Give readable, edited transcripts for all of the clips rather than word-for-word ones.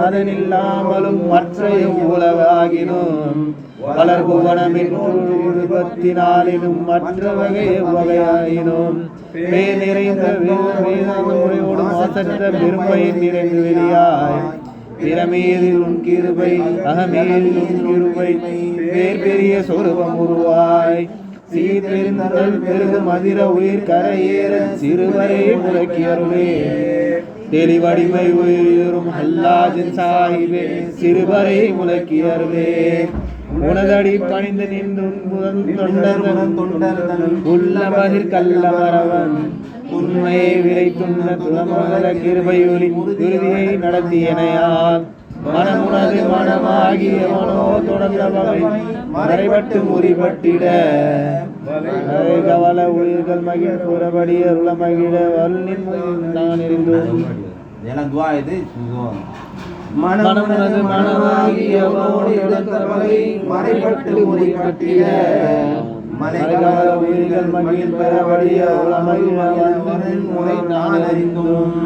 அதனில்லாமலும் மற்ற உலகாகினும் வளர்புவனமின்றுபத்தினாலினும் மற்ற வகையாயினும் பேர் நிறைந்த முறையோடு மாசற்ற பெருமையின் நிறைந்து வெளியாய் பிரமேதில் உன் கிருபை அகமேதில் உன் கிருபை பேர் பெரிய சொருபம் உருவாய் சீர்பெருந்தல் பெருகும் மதிர உயிர் கரையேற சிறுவரை முழக்கியருளே தெளிவடிமை உயிரும் அல்லாஜின் சாஹிபே சிறுவரை முழக்கியருளே உனதடி பணிந்து நின்று உள்ளமதிர் கல்லமரவன் உண்மையை விலை துண்ண துளமகல கிருபையொலி உறுதியை நடத்தியனையால் மனமுனது மனமாகிய மனோ தொடர்ந்த வகை மறைபட்டு முறிபட்டிட கவல உயிர்கள் மகிழ் புறபடிய உளமகிழ வல்லின் நான் இருந்தோம் மனமுனது மனமாகிய மறைபட்டு முறிபட்டிட மலைகால உயிர்கள் மகிழ் பெறபடிய உளமகிழ வல்லின் முறை நான் அறிந்தோம்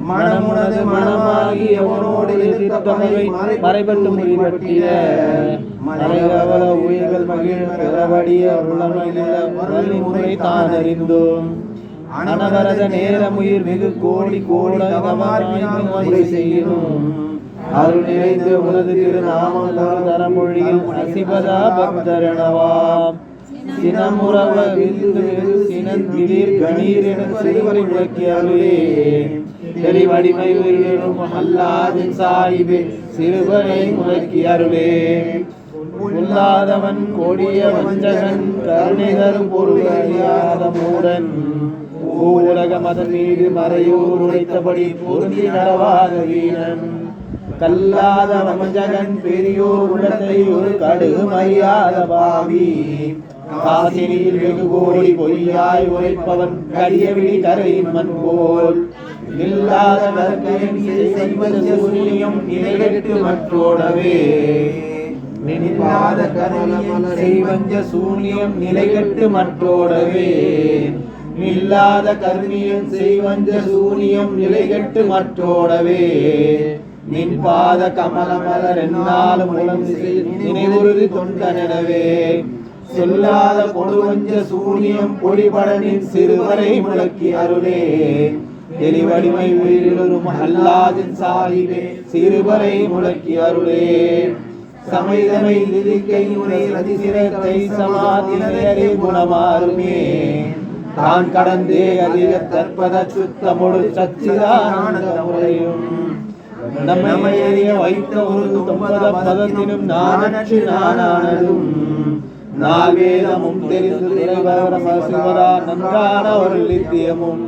மனமுனது மனமாகி எவனோடு எதிர்த்தமையை மறைபட்டு முறிபட்டிய மலைகவல உயிர்கள் மகிழ் பெறபடிய முறை தான் அறிந்தோம் அனவரத நேரமுயிர் வெகு கோடி கோடி செய்யணும் அருள் நிறைந்து உனது திருநாமம் ஒரு தரமொழியில் அசிபதா பக்தரணவாம் சினமுறவ விந்து சினந்திடீர் கணீர் என சிறுவரை விளக்கியாலே தெளிவடிமை உயிரும் அல்லாஜின் சாஹிபே சிறுவரை முழக்கியருளே உள்ளாதவன் கொடிய வஞ்சகன் கருணை தரும் பொருள் அறியாத மூடன் ஊரக மதம் மீது மறையூர் உடைத்தபடி பொருந்தி நடவாத வீரன் கல்லாத வஞ்சகன் பெரியோர் உள்ளத்தை ஒரு கடுகு மறியாத பாவி காசினியில் வெகு கோடி பொய்யாய் உரைப்பவன் கடிய விழி கரையின் மண் போல் இல்லாத சூரியம் நிலைகட்டு மற்றோடவே நினைவாத செய்வஞ்ச சூனியம் நிலைகட்டு மற்றோடவே நில்லாத கருணியம் செய்வஞ்ச சூனியம் நிலைகட்டு மற்றோடவே நின் பாத கமலமலர் என்னாலும் உளம் நினைவுறுதி தொண்டனவே சொல்லாத கொடுவஞ்ச சூனியம் பொடிபடனின் சிறுவரை முழக்கி அருளே தெளிவடிமை உயிரிலும் அல்லாஜின் சாஹிபே சிறுவரை முழக்கி அருளே சமைதமை நிதிக்கை உரை அதிசிரத்தை சமாதினரே குணமாறுமே தான் கடந்தே அதிக தற்பத சுத்தமொடு சச்சிதானந்த முறையும் நம்மை அறிய வைத்த ஒரு தொம்பத பதத்தினும் நானற்று நானானதும் நால்வேதமும் தெரிந்து துறைவரமசிவதா நன்றான ஒரு நித்தியமும்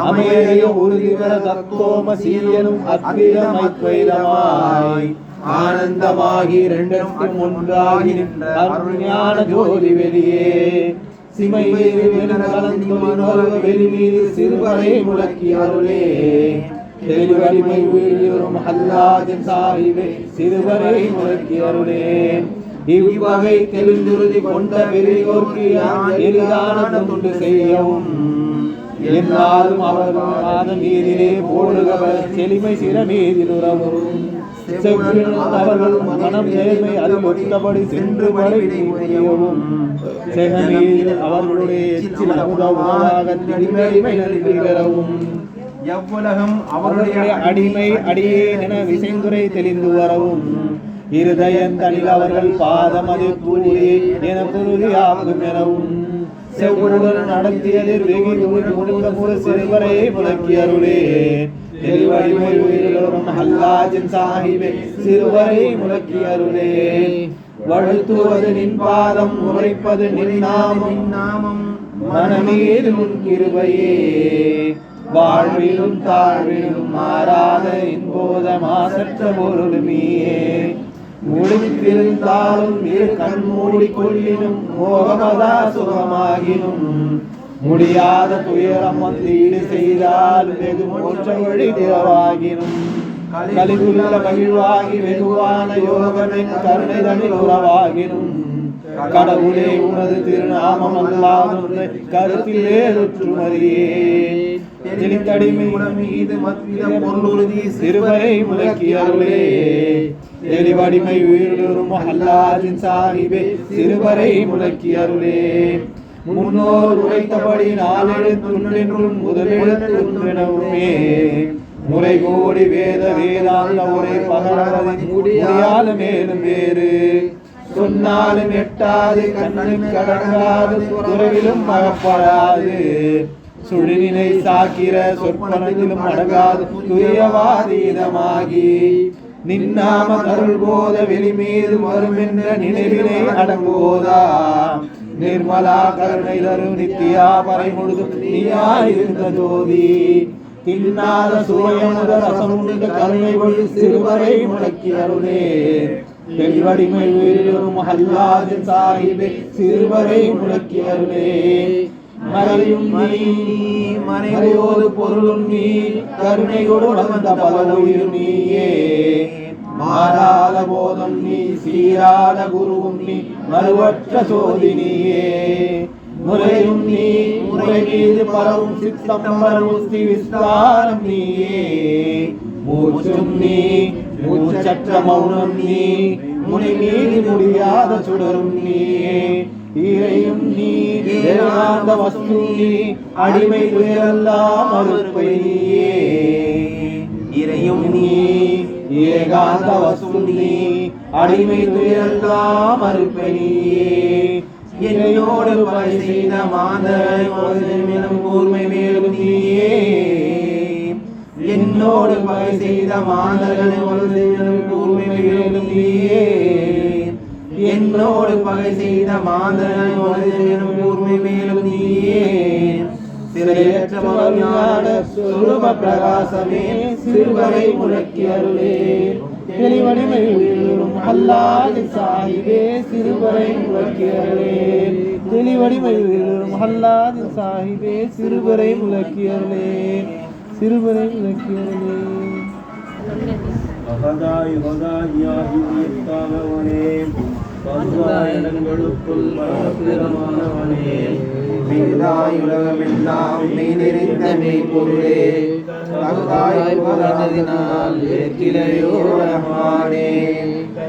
அமைதியும் உறுதிவர தத்துவம சீயனும் அத்விதமாய் ஆனந்தமாகி இரண்டிற்கும் ஒன்றாகி நின்ற அருஞான ஜோதி வெளியே சிமை வெளி மீது சிறுவரை முழக்கி அருளே தெளிவடிமை உயிரும் அல்லாஜின் சாஹிபே சிறுவரை முழக்கி அருளே இவ்வகை தெளிந்துறுதி கொண்ட பெரியோர்க்கு எளிதான தொண்டு செய்யவும் என்னாலும் அவர்கள் பாதம் மீதிலே போடுகவர் செளிமை சிறமீதிலுறவும் அவர்கள் மனம் நேர்மை அதில் ஒத்தபடி சென்று படையவும் செகமீதில் அவர்களுடைய எச்சில் அமுதமாக திருமேமை பெறவும் எவ்வுலகம் அவர்களுடைய அடிமை அடியே என விசைந்துரை தெளிந்து வரவும் இருதயந்தனில் அவர்கள் பாதம் அது கூறி என குருதியாகும் எனவும் செவ்வுடன் நடத்தியதில் வெகு முழு சிறுவரை முழக்கி அருளே தெளிவடிமை உயிரிலும் அல்லாஜின் சாஹிபே சிறுவரை முழக்கி அருளே வழுத்துவது நின் பாதம் உரைப்பது நின் நாமம் மனமீது உன் கிருபையே வாழ்விலும் தாழ்விலும் மாறாத இன்போத மாசற்ற பொருளுமியே முடித்திருந்தாலும் இரு கண் மூடி கொள்ளினும் மோகமதா சுகமாகினும் முடியாத துயரம் வந்து ஈடு செய்தால் வெகு மோட்ச வழி திறவாகினும் கலிதுள்ள மகிழ்வாகி வெகுவான யோகமென் கருணைதனில் உறவாகினும் கடவுளே உனது திருநாமம் அல்லாதொன்றை கருத்திலே ஒற்றுமறியே தெளித்தடிமை மீது மத்திய பொருளுறுதி சிறுவரை முழக்கியருளே தெளிவடிமை உயிரிலும் அல்லாஹின் சாஹிபே சிறுவரை முழக்கியருளே முன்னோர் உரைத்தபடி நாளெழுத்துன்றும் முதலெழுத்துன்றனவுமே முறை கோடி வேத வேதாந்த உரை பகரவதின் முடியாத மேலும் வேறு சொன்னாலும் எட்டாது கண்ணுக்கு கடங்காது துறவிலும் மகப்படாது சுழிநிலை சாக்கிர சொற்பனத்திலும் அடங்காது துயவாதீதமாகி நின்னாம அருள் போத வெளிமீது வரும் என்ற நினைவினை அடங்குவோதா நிர்மலா கருணை தரும் நித்தியா பறை முழுதும் நீயாயிருந்த ஜோதி தின்னாத சுவையமுத ரசமுண்ட கருணை வழி சிறுவரை முழக்கி அருளே தெளிவடிமை உயிரும் அல்லாஹின் சாஹிபே சிறுவரை முழக்கி அருளே மறையும் நீ மறையோது பொருளும் நீ கருணையோடு வந்த பல உயிர் நீயே மாறாத போதம் நீ சீராத குருவும் நீ மறுவற்ற சோதினியே முறையும் நீ முறை மீது பரவும் சித்தம்பரம் உஸ்தி விஸ்தாரம் நீயே மூச்சும் நீ மூச்சற்ற மௌனம் நீ முனை மீது முடியாத சுடரும் நீயே இறையும் நீ ஏகாந்த வஸ்து நீ அடிமை துயரெல்லாம் மறுப்பை நீயே இறையும் நீ ஏகாந்த வஸ்து நீ அடிமை துயரெல்லாம் மறுப்பை நீயே என்னோடு பகை செய்த மாதவனும் கூர்மை மேலும் நீயே என்னோடு பகை செய்த மாதவனும் கூர்மை மேலும் நீயே என்னோடு பகை செய்த மாதவனும் கூர்மை மேலும் நீயே சிறையற்ற மகஞான சுரூப பிரகாசமே சிறுவரை முழக்கி அருளே தெளிவடிமை உயிரும் அல்லாஹின் சாஹிபே சிறுவரை முழக்கி அருளே தெளிவடிமை உயிரும் அல்லாஹின் சாஹிபே சிறுவரை முழக்கி அருளே சிறுவரை முழக்கி அருளே அகதாய் ஹதாயாஹி யத்தானவனே பதுவாயனங்களுக்குள் பரமபிரமானவனே மேதாய் உலகமெல்லாம் மெய்நிறைந்த மெய்ப்பொருளே தகுதாய் புகழ்ந்ததினால் ஏற்கிலையோ ரஹ்மானே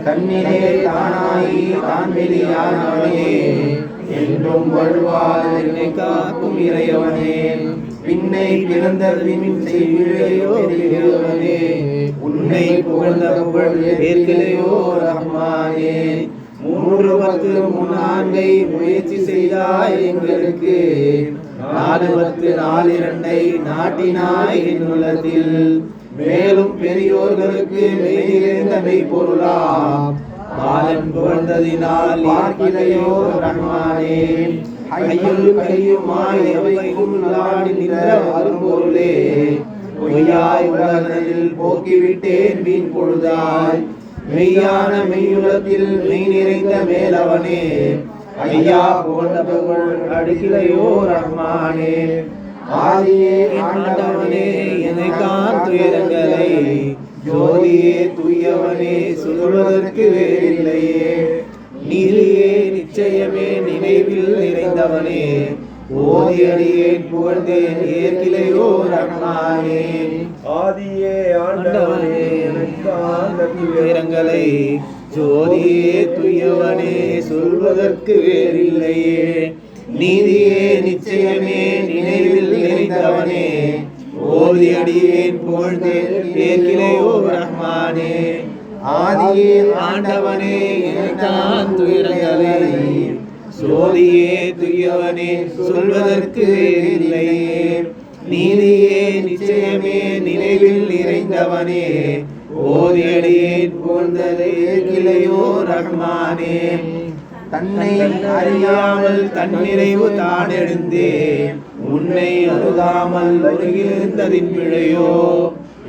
தன்னிலே தானாயி தான் வெளியானவனே என்றும் வழுவால் என்னை காக்கும் இறையவனே பின்னை பிறந்த பின் செய்விலையோ பெரியவனே உன்னை புகழ்ந்த புகழ் ஏற்கிலையோ ரஹ்மானே 3 முயற்சி செய்தாய் எங்களுக்கு 4 நாட்டினாய் என் உள்ளத்தில் மேலும் பெரியோர்களுக்கு மெய்நிறைந்த மெய்ப்பொருளா பாலன் புகழ்ந்ததினால் பார்க்கிலையோ ரஹ்மானே ஐயுள் கையுமாய் எவைக்கும் நாடி நின்ற அரும்பொருளே பொய்யாய் உலகத்தில் போக்கிவிட்டேன் வீண் பொழுதாய் மெய்யான மெய்யுலத்தில் மெய் நிறைந்த மேலவனே ஐயா புகழ்ந்த புகழ் அடுக்கிலையோ ரஹ்மானே ஆதியே ஆண்டவனே என்னை காண் துயரங்களை ஜோதியே துய்யவனே சொல்வதற்கு வேறில்லையே நீதியே நிச்சயமே நினைவில் நிறைந்தவனே ஓதியடியேன் புகழ்ந்தேன் ஏற்கிலையோ ரஹ்மானே ஆதியே ஆண்டவனே துயரங்களை ஜோதியே துய்யவனே சொல்வதற்கு வேறில்லையே நீதியே நிச்சயமே நினைவில் நிறைந்தவனே ஓதியடியேன் புகழ்ந்தேன் ஏற்கிலையோ ரஹ்மானே ஆதியே ஆண்டவனே எனக்கான் துயரங்களை சோதியே துய்யவனே சொல்வதற்கு இல்லையே நீதியே நிச்சயமே நினைவில் நிறைந்தவனே ஓதியடியேன் புகழ்ந்ததே கிளையோ ரஹ்மானே தன்னை அறியாமல் தன்னிறைவு தான் எழுந்தே உன்னை அருகாமல் அருகிலிருந்ததின் பிழையோ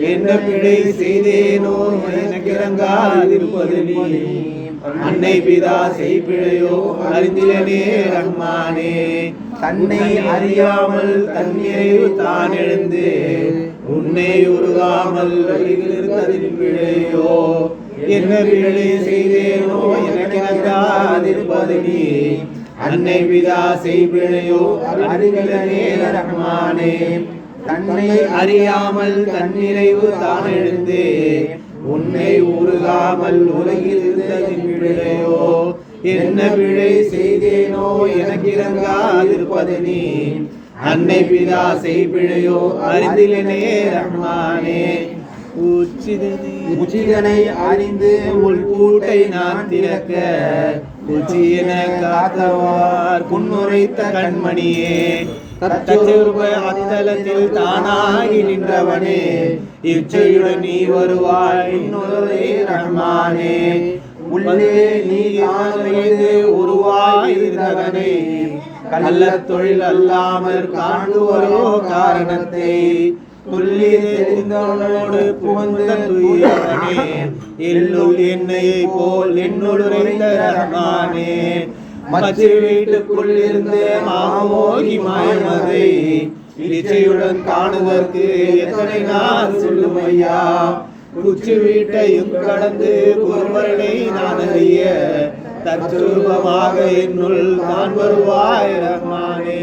என்ன பிழை செய்தேனோ எனக்கு இறங்காதிருப்பது நீ அன்னை பிதா செய்பிழையோ அறிந்திலனே ரஹ்மானே தன்னை அறியாமல் தன்னிறைவு தான் எழுந்து உன்னை உருகாமல் இருந்ததின் பிழையோ என்ன பிழை செய்தேனோ எனக்கு இறங்காதிருப்பது நீ அன்னை பிதா செய்பிழையோ அறிவிலனே ரஹ்மானே தன்னை அறியாமல் தன்னிறைவு தான் எழுந்தே உன்னை உருகாமல் உலகில் இருந்ததின் பிழையோ என்ன பிழை செய்தேனோ எனக்கு இறங்காதிருப்பது நீ அன்னை பிதா செய்பிழையோ அறிந்திலனே ரஹ்மானே உச்சிதனை அறிந்து உள் பூட்டை நான் திறக்க உச்சியன காத்தவார் குன்னுரைத்த கண்மணியே தச்சொருப அத்தலத்தில் தானாகி நின்றவனே இச்சையுடன் நீ வருவாய் இன்னொரு ரஹ்மானே உள்ளே நீ ஆனது உருவாயிருந்தவனே கள்ள தொழில் அல்லாமல் காண்டுவரோ காரணத்தை துள்ளி தெரிந்தவனோடு புகுந்த தூயவனே எல்லுள் எண்ணெயை போல் என்னுடைய ரஹ்மானே மச்சு வீட்டுக்குள் இருந்து மாமோகி மாயமதை இச்சையுடன் காணுவதற்கு எத்தனை நாள் சொல்லும் ஐயா குச்சி வீட்டையும் கடந்து ஒருவரனை நான் அறிய தற்சூபமாக என்னுள் நான் வருவாய் ரஹ்மானே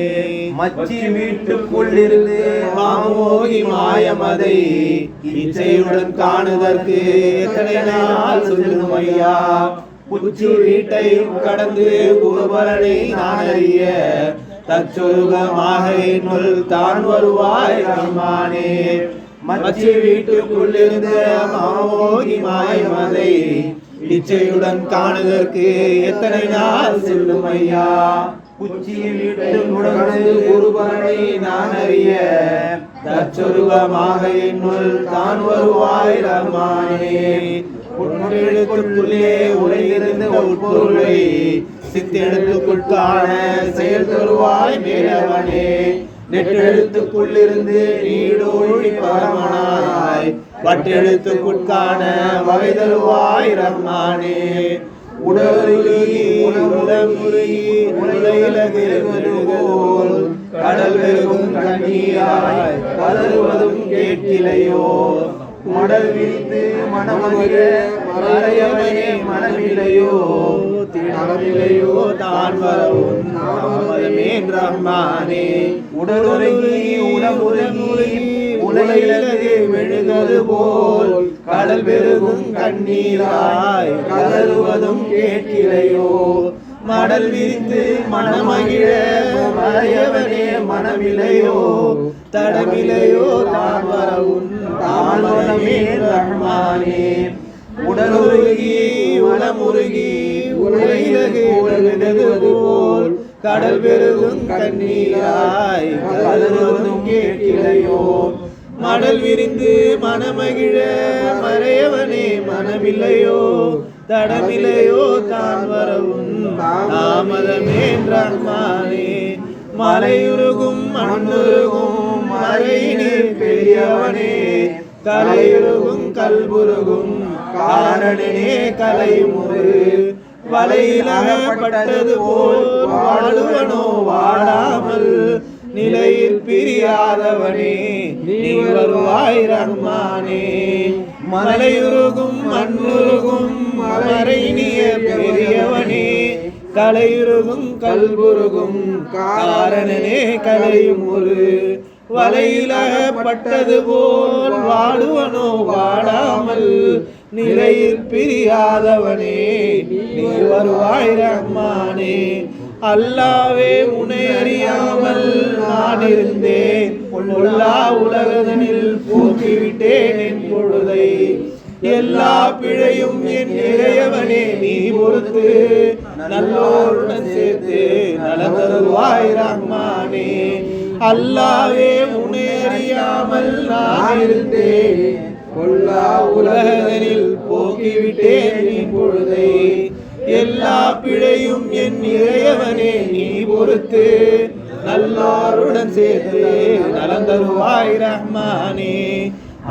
மச்சி வீட்டுக்குள் இருந்து மாமோகி மாயமதை இச்சையுடன் காணுவதற்கு எத்தனை நாள் சொல்லும் ஐயா குச்சி வீட்டையும் கடந்து ஒருவரனை நான் அறிய தற்சொருகமாக என்னுள் தான் வருவாய் ரஹ்மானே மச்சி வீட்டுக்குள் இருந்த மாமோகி மாயமதை இச்சையுடன் காணுவதற்கு எத்தனை நாள் செல்லும் ஐயா குச்சி வீட்டுடன் ஒருவரனை நான் அறிய தற்சொருகமாக என்னுள் தான் வருவாய் ரஹ்மானே உன்னெழுத்துக்குள்ளே உரையிருந்த உட்பொருளை சித்தெழுத்துக்குள்கான செயல் தருவாய் மேலவனே நெட்டெழுத்துக்குள்ளிருந்து நீடோழி பரமனாய் வட்டெழுத்துக்குட்கான வகை தருவாய் ரஹ்மானே உடலுருகி உலமுருகி உலகிலகு போல் கடல் வெறும் கண்ணீராய் கதறுவதும் கேட்கிலையோ மடல் விரித்து மனமகிழ மறையவனே மனமில்லையோ திடமில்லையோ தான் வரவும் நாமதமேன் ரஹ்மானே உடலுருகி உலமுருகி உலகிலகு மெழுகது போல் கடல் பெருகும் கண்ணீராய் கதறுவதும் கேட்கிலையோ மடல் விரித்து மனமகிழ மறையவனே மனமில்லையோ தடமில்லையோ தான் வரவும் தாமதமே ரஹ்மானே உடலுருகி உளமுருகி உலகிலகு உலகிலகு போல் கடல் பெருகும் கண்ணீராய் கதறுவதும் கேட்கிலையோ மடல் விரிந்து மனமகிழ மறையவனே மனமில்லையோ தடமில்லையோ தான் வரவும் தாமதமே ரஹ்மானே மலையுருகும் மண்ணுருகும் மறையினில் பெரியவனே கலையுருகும் கல்புருகும் காரணனே கலைமுறு வலையிலகப்பட்டது போல் வாழுவனோ வாழாமல் நிலையில் பிரியாதவனே நீ வருவாய் ரஹ்மானே மலையுருகும் மண்ணுருகும் மறையினிய பெரியவனே கலையுருகும் கல்புருகும் காரணனே கலையுமுறு வலையிலகப்பட்டது போல் வாழுவனோ வாடாமல் நிலையில் பிரியாதவனே நீ வருவாய் ரஹ்மானே அல்லாவே உன்னை அறியாமல் நான் இருந்தேன் பொல்லா உலகதனில் போக்கிவிட்டேன் என் பொழுதை எல்லா பிழையும் என் இறையவனே நீ பொறுத்து நல்லோருடன் சேர்த்து நலந்தருவாய் ரஹ்மானே அல்லாவே உன்னை அறியாமல் நான் இருந்தேன் பொல்லா உலகதனில் போக்கிவிட்டேன் என் பொழுதை எல்லா பிழையும் என் இறையவனே நீ பொறுத்து நல்லோருடன் சேர்த்து நலந்தருவாய் ரஹ்மானே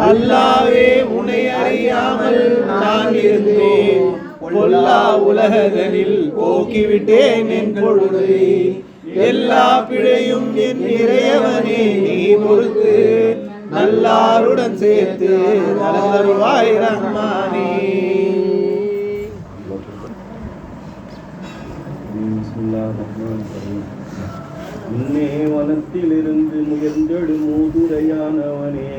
அல்லாவே உன்னை அறியாமல் நான் இருந்தேன் பொல்லா உலகதனில் போக்கிவிட்டேன் என் பொழுதை எல்லா பிழையும் என் இறையவனே நீ பொறுத்து நல்லாருடன் சேர்த்து நலந்தருவாய் ரஹ்மானே. முன்னே வனத்திலிருந்து முயன்றெடு மூதுரையானவனே,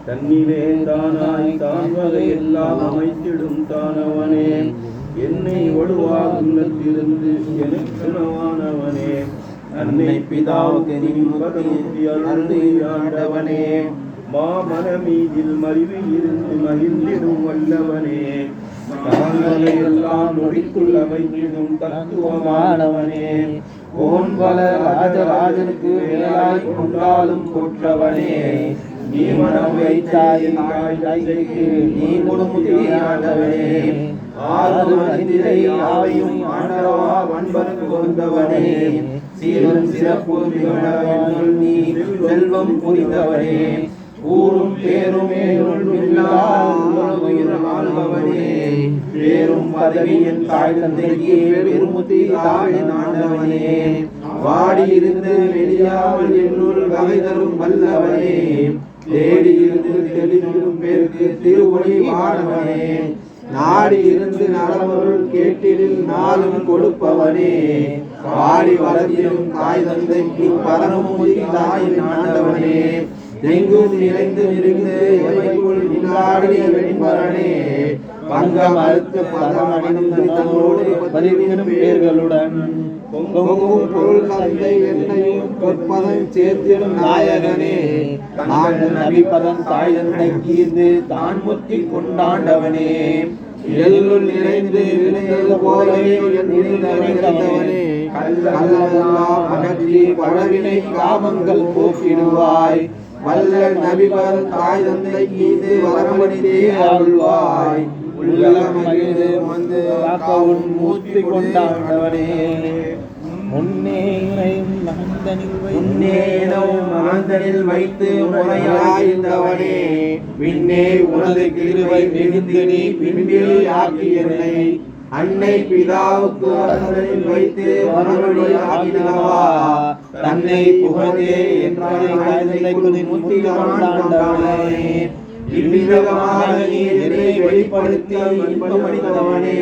தன்னிலே தானாய் தான் வகையெல்லாம் அமைத்திடும் தானவனே, என்னை வலுவாகுள்ளத்திலிருந்து எனக்குணவானவனே, அன்னை பிதாவுக்கு நின்பதமுத்தி அருள்ஆண்டவனே, மாமனமீதில் மறிவில் இருந்து மகிழ்ந்திடும் வல்லவனே, தாங்களை எல்லாம் நொடிக்குள் அமைத்திடும் தத்துவமானவனே, கோன் பல ராஜராஜனுக்கு வேலாய் கொண்டாலும் கொற்றவனே, நீ மனம் வைத்தாய் தாய்க்கு நீ கொடுமுடியாண்டவனே, ஆறு மந்திரை ஆவையும் ஆண்டவா வன்பனுக்கு கொண்டவனே, சீரும் சிறப்பு மிகழவனுள் நீ செல்வம் புரிந்தவனே, ஊரும் பேரும் ஆள்பவனே, பேரும் பதவியின் தாய் தந்தைக்கு பெருமுத்தி தாயின் ஆண்டவனே, வாடி இருந்து வெளியாமல் என்னுள் வகை தரும் வல்லவனே, தேடி இருந்து தெளிவிடும் பேருக்கு திருவொளி வாழவனே, நாடி இருந்து நலமருள் கேட்டிடில் நாளும் கொடுப்பவனே, பாடி வளர்ந்திடும் தாய் தந்தைக்கு பரமுதி தாயின் ஆண்டவனே, எங்கும் நிறைந்து இருந்து எவைக்குள் நின்றாடிய வெண்பரனே, பங்கம் அறுத்து பதமணிந்து தன்னோடு பதிவிடும் பேர்களுடன் பொங்கும் பொருள் தந்தை என்னையும் பொற்பதம் சேர்த்திடும் நாயகனே, நான் நபிப்பதன் தாய் தந்தை கீர்ந்து தான் முத்தி கொண்டாண்டவனே, எல்லுள் நிறைந்து விழுந்தது போலவே நிறைந்தவனே, கல்லெல்லாம் அகற்றி பழவினை காமங்கள் போக்கிடுவாய், வல்ல நபிபர் தாய் தந்தை கீது வரமணித்தே அருள்வாய், உள்ளம் மகிழ்ந்து வந்து காக்கவும் மூர்த்தி கொண்டாண்டவனே, முன்னே மகந்தனில் வைத்து முறையாயிருந்தவனே, பின்னே உனது கிருபை மிகுந்து நீ பின்வெளி ஆக்கி என்னை அன்னை பிதாவுக்கு மகந்தனில் வைத்து மறுபடி ஆக்கினவா, தன்னை புகழே என்பதை முத்தி கொண்டாண்டவனே, இவ்விதமாக நீ என்னை வெளிப்படுத்தி இன்பமளித்தவனே,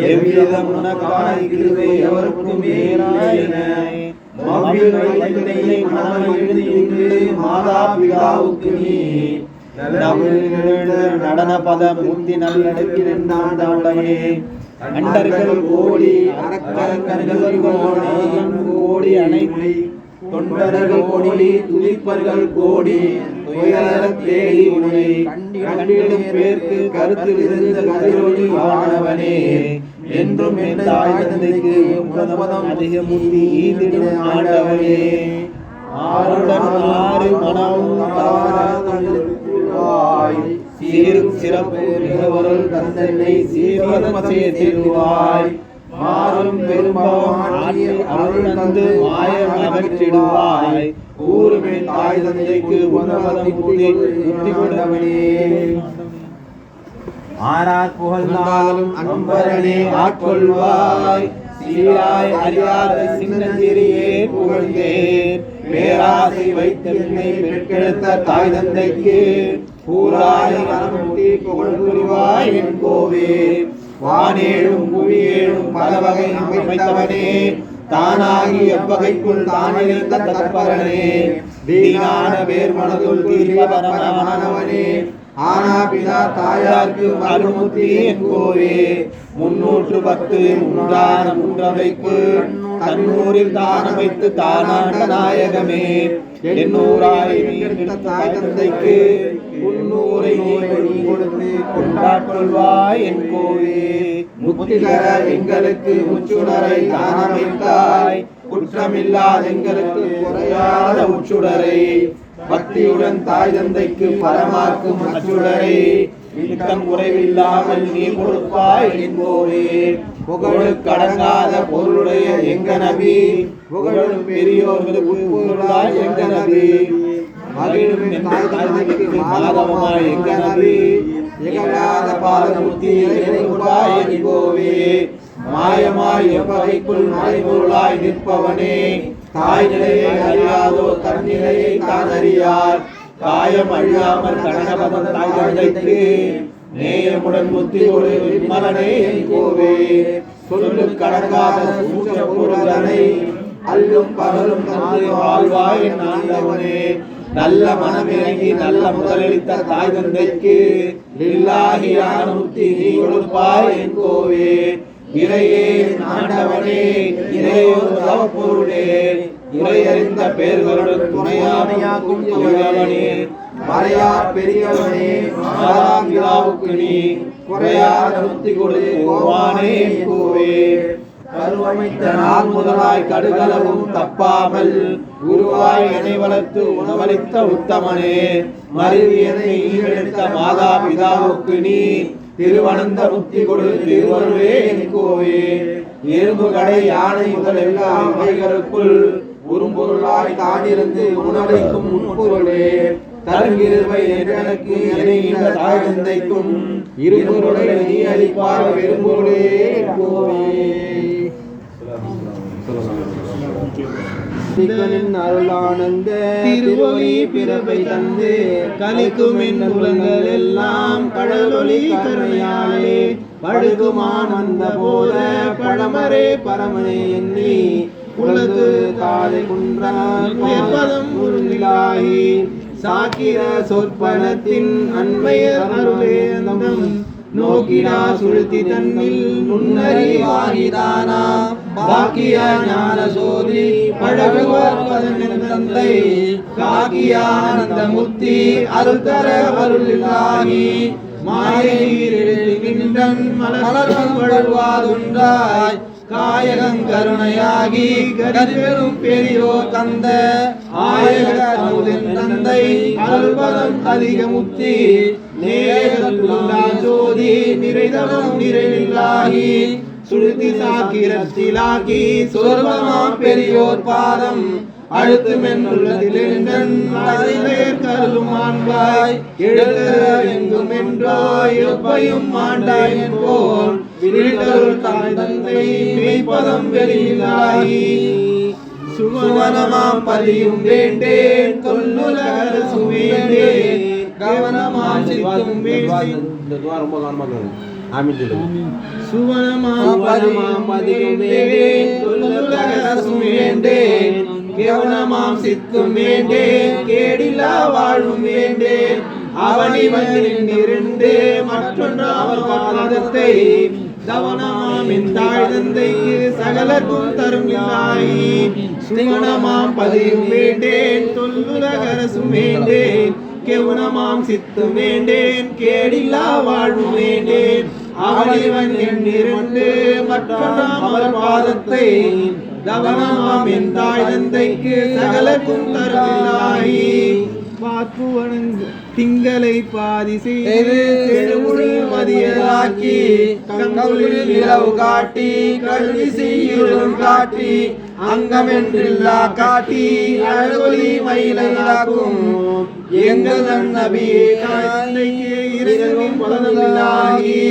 எவ்விதம் உனக்கான கிருபை எவருக்கும் மேலாயினாய், மாதா பிதாவுக்கு நீ நடன பத முத்தி நல்லடக்கி நின்றாண்டவனே, அண்டர்கள் கோடி அரக்கர்கள் கோடி அனைத்து தொண்டர்கள் கோடி துதிப்பர்கள் கோடி துயரத் தேடி உன்னை கண்டிடும் பேர்க்கு கருத்தில் இருந்த கதிரொளி ஆனவனே, என்றும் என் தாய் தந்தைக்கு உபதம் அதிக முத்தி ஈதிடும் ஆண்டவனே, ஆருடன் ஆறு மனமும் சீரும் சிறப்பு மிகவருள் தந்தனை சீர்வதம் சேர்த்திடுவாய், மாறும் பெரும்பாலும் அருள் தந்து மாயம் அகற்றிடுவாய், ஊருமே தாய் தந்தைக்கு உணவதம் புத்தி கொண்டவனே, ஆரார் புகழ்ந்தாலும் அன்பரனே ஆட்கொள்வாய், சீராய் அறியாத சின்னஞ்சிறியே புகழ்ந்தேன், பேராசை வைத்து என்னை பெற்றெடுத்த தாய் தந்தைக்கு கூறாய் வரமுட்டி புகழ் புரிவாய் என் கோவே, வானேழும் புவியேழும் பல வகை அமைத்தவனே, தானாகி எவ்வகைக்குள் தானிருந்த தற்பரனே, தீனான வேர் மனதுள் தீர்ப்பதனமானவனே, ஆனா பிதா தாயார்க்கு மறுமுத்தி என் கோவே, 310 முன்றான முன்றவைக்கு தன்னூரில் தானமைத்து தானாண்ட நாயகமே, எண்ணூராய் தாய் தந்தைக்கு உன்னூரை கொடுத்து கொண்டாட்கொள்வாய் என் கோவே, முத்திகர எங்களுக்கு முச்சுடரை தானமைத்தாய், குற்றமில்லாத எங்களுக்கு குறையாத உச்சுடரை, பக்தியுடன் தாய் தந்தைக்கு பரமாக்கும் அச்சுடரை, மிக்கம் குறைவில்லாமல் நீ கொடுப்பாய் என்போரே, புகழுக்கு அடங்காத பொருளுடைய எங்க நபி, புகழும் பெரியோர்களுக்கு பொருளாய் எங்க நபி, மகிழும் தாய் தந்தைக்கு மாதவமாய் எங்க நபி, இகழாத பாதமுத்தியை கொடுப்பாய் என்போவே, மாயமாய் எவ்வகைக்குள் மறைபொருளாய் நிற்பவனே, தாய் நிலையை அறியாதோ தன் நிலையை தான் அறியார், காயம் அழியாமல் கனகபதம் தாய் தந்தைக்கு நேயமுடன் புத்தி கொடு மலனே கோவே சொல்லு கடக்காத சூட்ச பொருளனை அல்லும் பகலும் தந்து வாழ்வாய் ஆண்டவனே நல்ல மனமிறங்கி நல்ல முதலளித்த தாய் தந்தைக்கு லில்லாஹியான முக்தி நீ கொடுப்பாய் என் கோவே இறையே ஆண்டவனே இறையோர் தவப்பொருளே இறையறிந்த பேர்களுடன் துணையாமையாக்கும் தோழவனே மறையார் பெரியவனே மாதாபிதாவுக்கு நீ குறையாத முக்தி கொடு கோவானே கோவே கருவமைத்த நாள் முதலாய் கடுகளவும் தப்பாமல் குருவாய் என்னை வளர்த்து உணவளித்த உத்தமனே மருவியனை ஈடெடுத்த மாதா பிதாவுக்கு நீ திருவனந்த முக்தி கொடு திருவருளே கோவே எறும்பு கடை யானை முதல் எல்லா வகைகளுக்குள் உரும்பொருளாய் தானிருந்து உணவளிக்கும் முன்பொருளே தருங்கிருவை எனக்கு இணைந்த தாய் தந்தைக்கும் இருபொருளை நீ அளிப்பார் பெரும்பொருளே கோவே அருளானந்த திருவொளி பிறவை தந்து கலிக்கும் உலங்கள் எல்லாம் கடலொளி கருணையாலே பழுகுமான் வந்த போத பழமரே பரமனே எண்ணி உலகு தாதை குன்றான் உருளாகி சாக்கிர சொற்பனத்தின் அன்மையர் அருளே அந்தம் நோக்கிடா சுழ்த்தி தன்னில் நுண்ணறிவாகிதானா பாக்கிய ஞான சோதி பழகுவர் பதனின் தந்தை காக்கியானந்த முக்தி அருள் தர அருளாகி மாயையின்றன் மலரும் வழுவாதுன்றாய் காயகம் கருணையாகி கருப்பெரும் பெரியோர் தந்த ஆயக தந்தை அருள்பதம் அதிக முக்தி நேரத்துள்ளா ஜோதி நிறைதவம் நிறைவில்லாகி சுழுத்தி சாக்கிரத்திலாக்கி சொர்வமாம் பெரியோர் பாதம் அழுத்துமென்றுள்ளதிலிருந்தன் கருளும் ஆண்பாய் எழுத எங்கும் என்றோ எப்பையும் மாண்டாய் என்போல் விழித்தருள் தாய் தந்தை மெய்ப்பதம் வெளியிலாகி சுவனமாம் பதியும் வேண்டேன் தொல்லுலக சுவேண்டேன் கவனமாம் சித்தும் வேண்டேன் சுவனமாம் பதியும் வேண்டேன் தொல்லுலக சுவேண்டேன் கேவனமாம் சித்தும் வேண்டேன் கேடில்லா வாழும் வேண்டேன் அவனிவனின் இருந்து மற்றொன்றாமல் பாதத்தை தவனமாம் தாய் தந்தைக்கு சகலக்கும் தரும் இல்லாயி சுவனமாம் பதியும் வேண்டேன் தொல்லுலகரசும் வேண்டேன் கேவனமாம் சித்தும் வேண்டேன் கேடில்லா வாழும் வேண்டேன் அவனிவன் இருந்து மற்றொன்றாமல் பாதத்தை தவனமாம் என் தாய் தந்தைக்கு சகலக்கும் தருவில்லாயி பார்ப்பு வணங்கு திங்களை பாதி செய்து செழுமுடி மதியதாக்கி கங்குளில் நிலவு காட்டி கல்வி செய்யும் காட்டி அங்கமென்றில்லா காட்டி அழகொலி மயிலாக்கும் எங்கள் நபியே இறைவன் பதமில்லாகி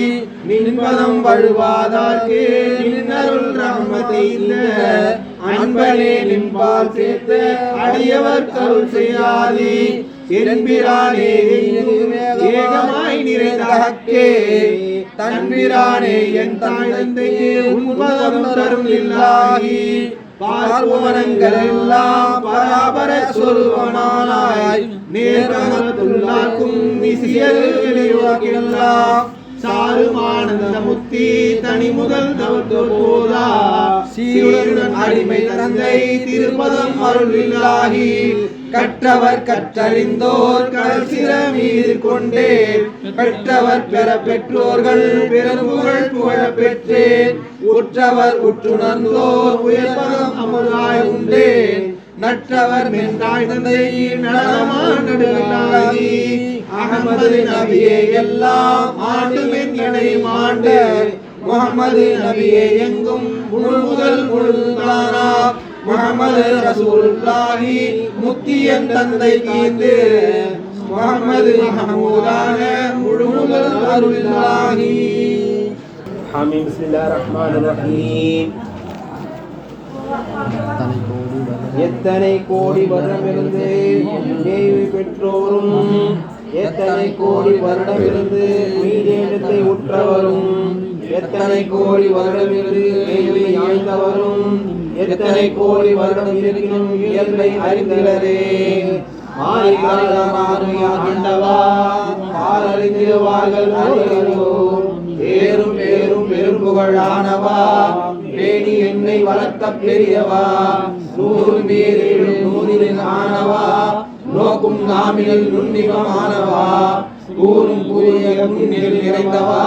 நின்பதம் வழுவாதார்க்கு நின்னருள் ரஹ்மத்தை அன்பனே நின்பால் சேர்த்த அடியவர் கருள் செய்யாதி என்பிரானே ஏகமாய் நிறைந்தகக்கே தன்பிரானே என் தாய் தந்தைக்கு உன்பதம் தரும் இல்லாகி பார்வனங்கள் எல்லாம் பராபர சொருவனாய் நேர்வகத்துள்ளாக்கும் விசியெல்லாம் சாருமானந்த முக்தி தனி முதல் தவத்தோ போதா சீருடன் அடிமை தந்தை திருப்பதம் அருளில்லாகி கற்றவர் கற்றறிந்தோர் கடல் சிற மீது கொண்டே பெற்றவர் பெற பெற்றோர்கள் பெரும்புகழ் புகழ பெற்றேன் உற்றவர் உற்றுணர்ந்தோர் உயர்பதம் அமுதாய் உண்டேன் நற்றவர் மென்றாய் தந்தை நடமா நடுவிலாகி அகமது நபியே எல்லாம் ஆண்டு மென் இணை மாண்ட முகமது நபியே எங்கும் முழு முதல் முழுதானா முகமது ரசூலுல்லாஹி முத்தியன் தந்தை கீந்து முகமது மஹமூதான முழு முதல் அருளாகி. ஆமீன். பிஸ்மில்லாஹிர் ரஹ்மானிர் ரஹீம். எத்தனை கோடி வருடமிருந்து மேய்வு பெற்றோரும் எத்தனை கோடி வருடமிருந்து மீதேனத்தை உற்றவரும் எத்தனை கோடி வருடமிருந்து மேய்வை ஆய்ந்தவரும் எத்தனை கோடி வருடம் இருக்கினும் இயல்பை அறிந்திலரே ஆண்டவா ஆரறிந்திருவார்கள் பேரும் பேரும் பெரும் புகழானவா பேணி என்னை வளர்த்த பெரியவா 100 பேரில் 100 ஆனவா நோக்கும் நாமில் நுண்ணிகமானவா கூறும் கூறிய முன்னில் நிறைந்தவா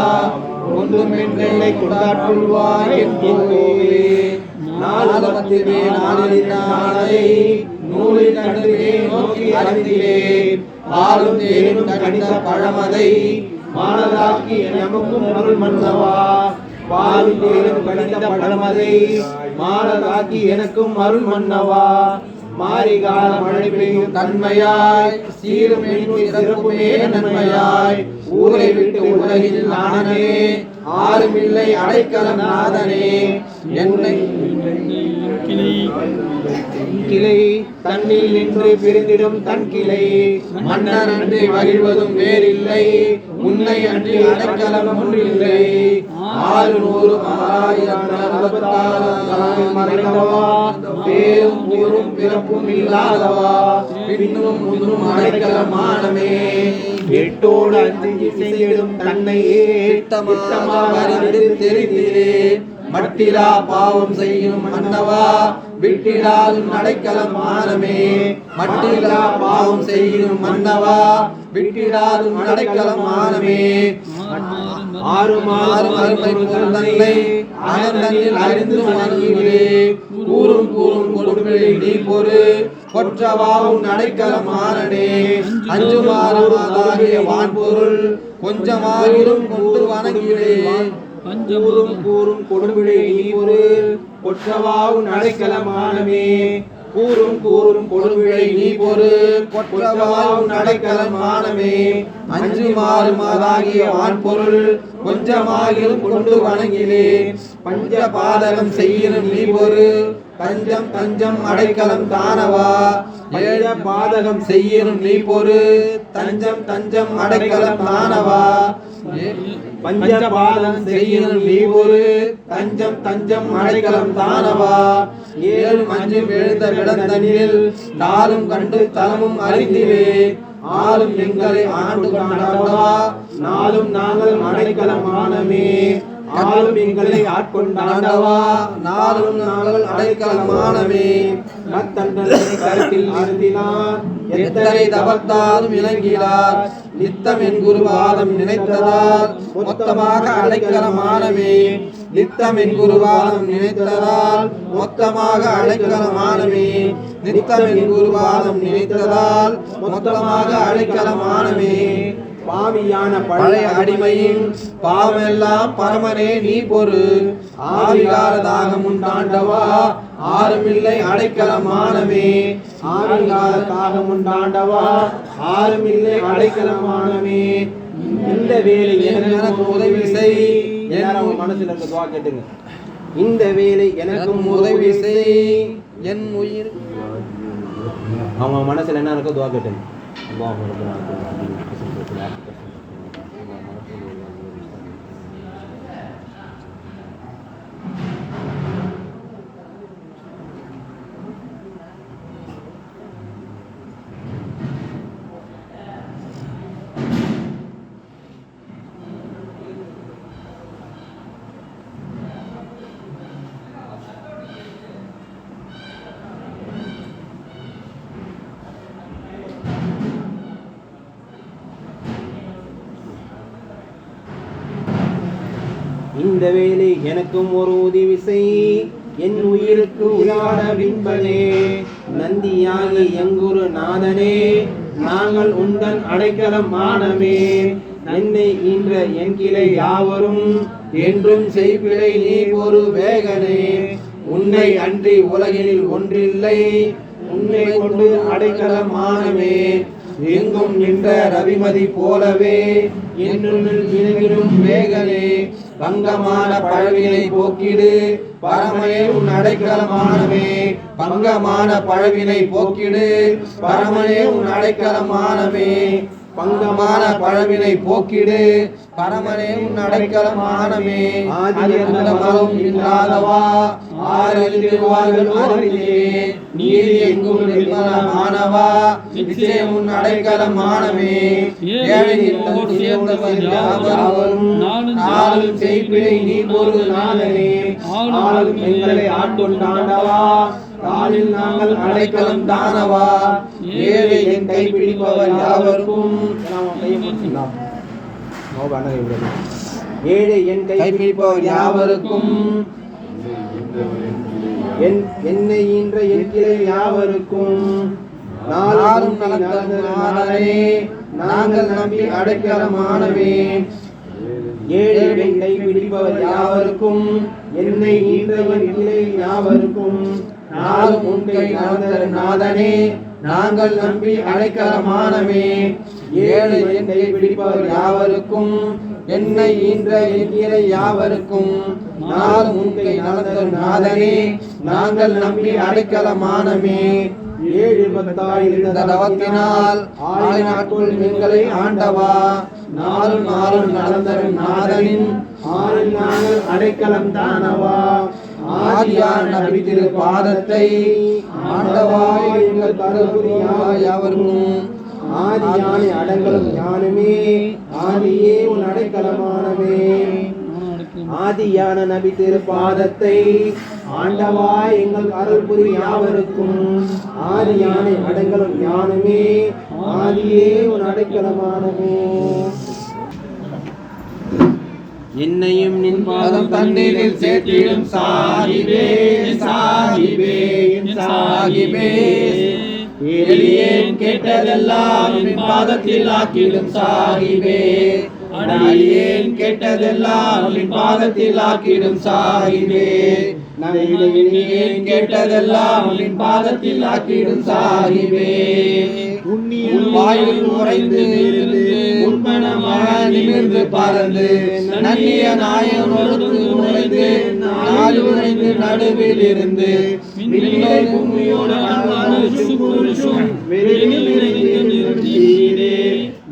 ஒன்றும் என்னை கொண்டாற்றுள்வாய் என்போவே நாளவத்திலே நாளில் நாளை நூலில் கண்டே நோக்கி அறிந்திலேன் பாலும் தேனும் கடிந்த பழமதை மானதாக்கி நமக்கும் அருள் மன்னவா பாலும் தேனும் கடிந்த பழமதை மானதாக்கி எனக்கும் அருள் மன்னவா மாரிகால மழை பெய்யும் தன்மையாய் சீரும் சிறப்புமே நன்மையாய் ஊரை விட்டு உலகில் நானே ஆறுமில்லை அடைக்கலம் நாதனே என்னை கிளை தன்னில் நின்று பிரிந்திடும் தன் கிளை மன்னர் அன்றி மகிழ்வதும் வேறில்லை உன்னை அன்றி அடைக்கலம் ஒன்றில்லை 600 மறைந்தவா பேரும் ஊரும் பிறப்பும் இல்லாதவா பின்னும் முன்னும் அடைக்கலமானமே எட்டோடு 5 செய்திடும் தன்னையே தெரிந்திலே மட்டிலா பாவம் செய்யும் மன்னவா விட்டிடாதும் அடைக்கலமானமே மட்டிலா பாவம் செய்யும் மன்னவா விட்டிடாதும் அடைக்கலமானமே 6 அருமை தன்னை அகந்தனில் அறிந்து வணங்குகிறே கூறும் கூறும் கொடுப்பிலை நீ பொறு கொற்றவாவும் அடைக்கலமானனே 5 மாதமாகிய வான்பொருள் கொஞ்சமாகிலும் கொண்டு வணங்குகிறேன் கூறும் கூறும் கொடுபிழை நீ ஒரு கொற்றவாவும் அடைக்கலமானமே கூறும் கூறும் கொடுபிழை நீ பொறு கொற்றவாவும் அடைக்கலமானமே 5 மாதமாகிய வான்பொருள் கொஞ்சமாகிலும் கொண்டு வணங்கினேன் பஞ்ச பாதகம் செய்யும் நீ பொறு தஞ்சம் தஞ்சம் அடைக்கலம் தானவா 7 பாதகம் செய்யும் நீ பொறு தஞ்சம் தஞ்சம் அடைக்கலம் தானவா பஞ்சபாதம் செய்யும் நீ ஒரு தஞ்சம் தஞ்சம் அடைக்கலம் தானவா 7 மஞ்சள் எழுந்த விடந்தனில் நாளும் கண்டு தலமும் அறிந்திலே ஆளும் எங்களை ஆண்டு கொண்டாடவா நாளும் நாங்கள் அடைக்கலமானமே ஆளும் எங்களை ஆட்கொண்டாண்டவா நாளும் நாங்கள் அடைக்கலமானமே நத்தண்டனை கருத்தில் நிறுத்தினார் எத்தனை தவத்தாலும் இணங்கினார் நித்தம் என் குருவாதம் நினைத்ததால் மொத்தமாக அடைக்கலமானமே நித்தம் என் குருவாதம் நினைத்ததால் மொத்தமாக அடைக்கலமானமே நித்தம் என் குருவாதம் நினைத்ததால் மொத்தமாக அடைக்கலமானமே பாவியான பழைய அடிமையின் பாவமெல்லாம் பரமனே நீ பொறு ஆவிகால தாகம் உண்டாண்டவா ஆறுமில்லை அடைக்கலமானமே ஆவிகால தாகம் உண்டாண்டவா ஆறுமில்லை அடைக்கலமானமே இந்த வேலை எனக்கு உதவி செய் எல்லாரும் மனசுல இருக்க துவா கேட்டுங்க இந்த வேலை எனக்கும் உதவி செய் என் உயிர் அவங்க மனசுல என்ன இருக்கோ துவா கேட்டுங்க இந்த வேலை எனக்கும் ஒரு உதவி செய் என் உயிருக்கு உயாட வின்பனே நந்தியாகி எங்குரு நாதனே நாங்கள் உந்தன் அடைக்கலம் மானமே என்னை ஈன்ற என் கிளை யாவரும் என்றும் செய்பிழை நீ ஒரு வேகனே உன்னை அன்றி உலகினில் ஒன்றில்லை உன்னை கொண்டு அடைக்கலம் மானமே எங்கும் நின்ற ரவிமதி போலவே என்னுள் விளங்கிடும் வேகனே பங்கமான பழவினை போக்கிடு பரமனே உன் அடைக்கலமானவே பங்கமான பழவினை போக்கிடு பரமனே உன் அடைக்கலமானவே பங்கமான பழவினை போக்கிடு பரமனே உன் அடைக்கலமானமே ஆதியந்தமரும் இல்லாதவா ஆறிருவார்கள் அறிந்தே நீர் எங்கும் நிர்மலமானவா நிச்சயம் உன் அடைக்கலமானமே ஏழையின் சேர்ந்தவர் யாவரும் நாளும் செய்பிழை நீ ஒரு நாளனே ஆளும் எங்களை ஆட்கொண்டாண்டவா காலில் நாங்கள் அடைக்கலம் தானவா ஏழை என் கைப்பிடிப்பவர் யாவருக்கும் ஏழை என் கைப்பிடிப்பவர் யாவருக்கும் என்னை ஈன்ற என் கிளை யாவருக்கும் நாளும் நலத்தே நாங்கள் நம்பி அடைக்கலமானவே ஏழை என் கைப்பிடிப்பவர் யாவருக்கும் என்னை ஈன்ற என் கிளை யாவருக்கும் நாளும் உன் கை நாதனே நாங்கள் நம்பி அடைக்கலமானவே ஏழை என் கை பிடிப்பவர் யாவருக்கும் என்னை ஈன்ற என் கிளை யாவருக்கும் நாளும் உன் கை நாதனே நாங்கள் நம்பி அடைக்கலமானவே ஏழு பத்தாயிரம் தவத்தினால் ஆளை நாட்கள் எங்களை ஆண்டவா நாளும் நடந்தரும் நாதனின் ஆளில் நாங்கள் அடைக்கலம் தானவா ஆதியார் நபி திரு பாதத்தை ஆண்டவாய் எங்கள் தரபுரியாய் அவருக்கும் ஆதியானை அடங்கலும் ஞானமே ஆதியே உன் அடைக்கலமானவே ஆதியான நபி திரு பாதத்தை ஆண்டவாய் எங்கள் அருள் புரியாவருக்கும் ஆதியானை அடங்கலும் ஞானமே ஆதியே உன் அடைக்கலமானவே என்னையும் நின் பாதம் தண்ணீரில் சேர்த்திடும் சாகிபே சாகிபே சாகிபே எளியேன் கேட்டதெல்லாம் நின் பாதத்தில் ஆக்கிடும் சாகிபே அடியேன் கேட்டதெல்லாம் நின் பாதத்தில் ஆக்கிடும் சாகிபே எளியேன் கேட்டதெல்லாம் நின் பாதத்தில் ஆக்கிடும் சாகிபே உன்னியின் வாயில் உறைந்து உண்மனமாக நிமிர்ந்து பறந்து நன்னிய நாயனோடு நுழைந்து நாள் உறைந்து நடுவில் இருந்து பூமியோடு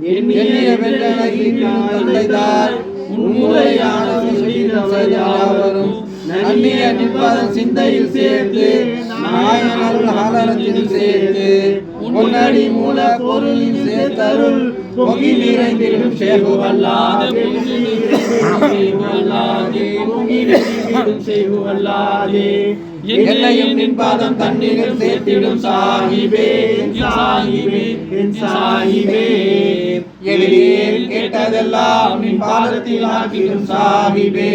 எண்ணிய வெள்ளனைத்தார் உன்முறையான செய்தவரும் நன்னிய நிற்பதன் சிந்தையில் சேர்த்து நாயனருள் ஹலரத்தில் சேர்த்து உன்னடி மூல பொருளில் சேர்த்தருள் பொங்கி நிறைந்திடும் சேகுவல்லாதே என்னையும் நின் பாதம் தண்ணீரில் சேர்த்திடும் சாகிபே சாகிபே சாகிபே எளியேன் கேட்டதெல்லாம் நின் பாதத்தில் ஆக்கிடும் சாகிபே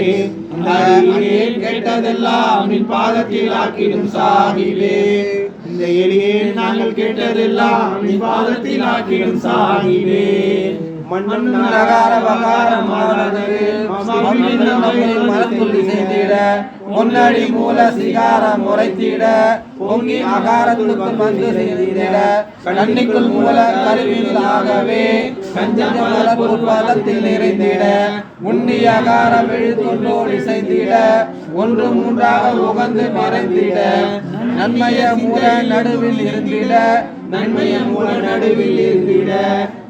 கேட்டதெல்லாம் நின் பாதத்தில் ஆக்கிடும் சாகிபே இந்த எளியே நாங்கள் கேட்டதெல்லாம் நின் பாதத்தில் ஆக்கிடும் சாகிபே முன்னாடி மூல சிகாரம் உரைத்திட பொங்கி அகாரத்துக்குள் வந்து செய்திட கண்ணிக்குள் மூல கருவிலாகவே கஞ்சமலத்தில் நிறைந்திட முன்னி அகாரம் எழுத்துள்ளோடு செய்திட ஒன்று மூன்றாக உகந்து நிறைந்திட நன்மைய மூல நடுவில் இருந்திட நன்மைய மூல நடுவில் இருந்திட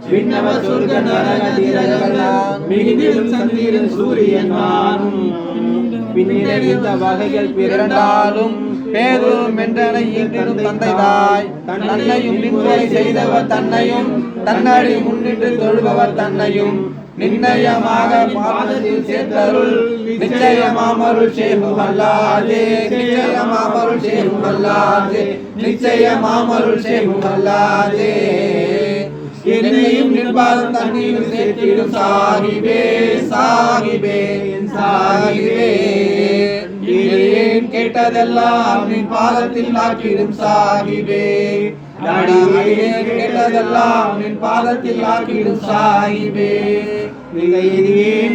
விண்ணவ சொர்க்க நரகதிரகளான் மிகுதிடும் சந்திரன் சூரியன் வானும் பின்னிருந்த வகைகள் பிறந்தாலும் பேரும் என்றனை ஈன்றிடும் தந்தைதாய் தன்னையும் நின்றை செய்தவர் தன்னையும் தன்னடி முன்னிட்டு தொழுபவர் தன்னையும் நிச்சயமாக பாதத்தில் சேர்த்தருள் நிச்சயமாமருள் சேகுவல்லாதே நிச்சயமாமருள் சேகுவல்லாதே நிச்சயமாமருள் சேகுவல்லாதே என்னையும் நிர்பாதம் தண்ணீர் சேர்த்திடும் சாகிபே சாகிபே சாகிபே ஏன் கேட்டதெல்லாம் நின் பாதத்தில் ஆக்கிடும் சாகிபே கேட்டதெல்லாம் நின் பாதத்தில் ஆக்கிடும் சாகிபே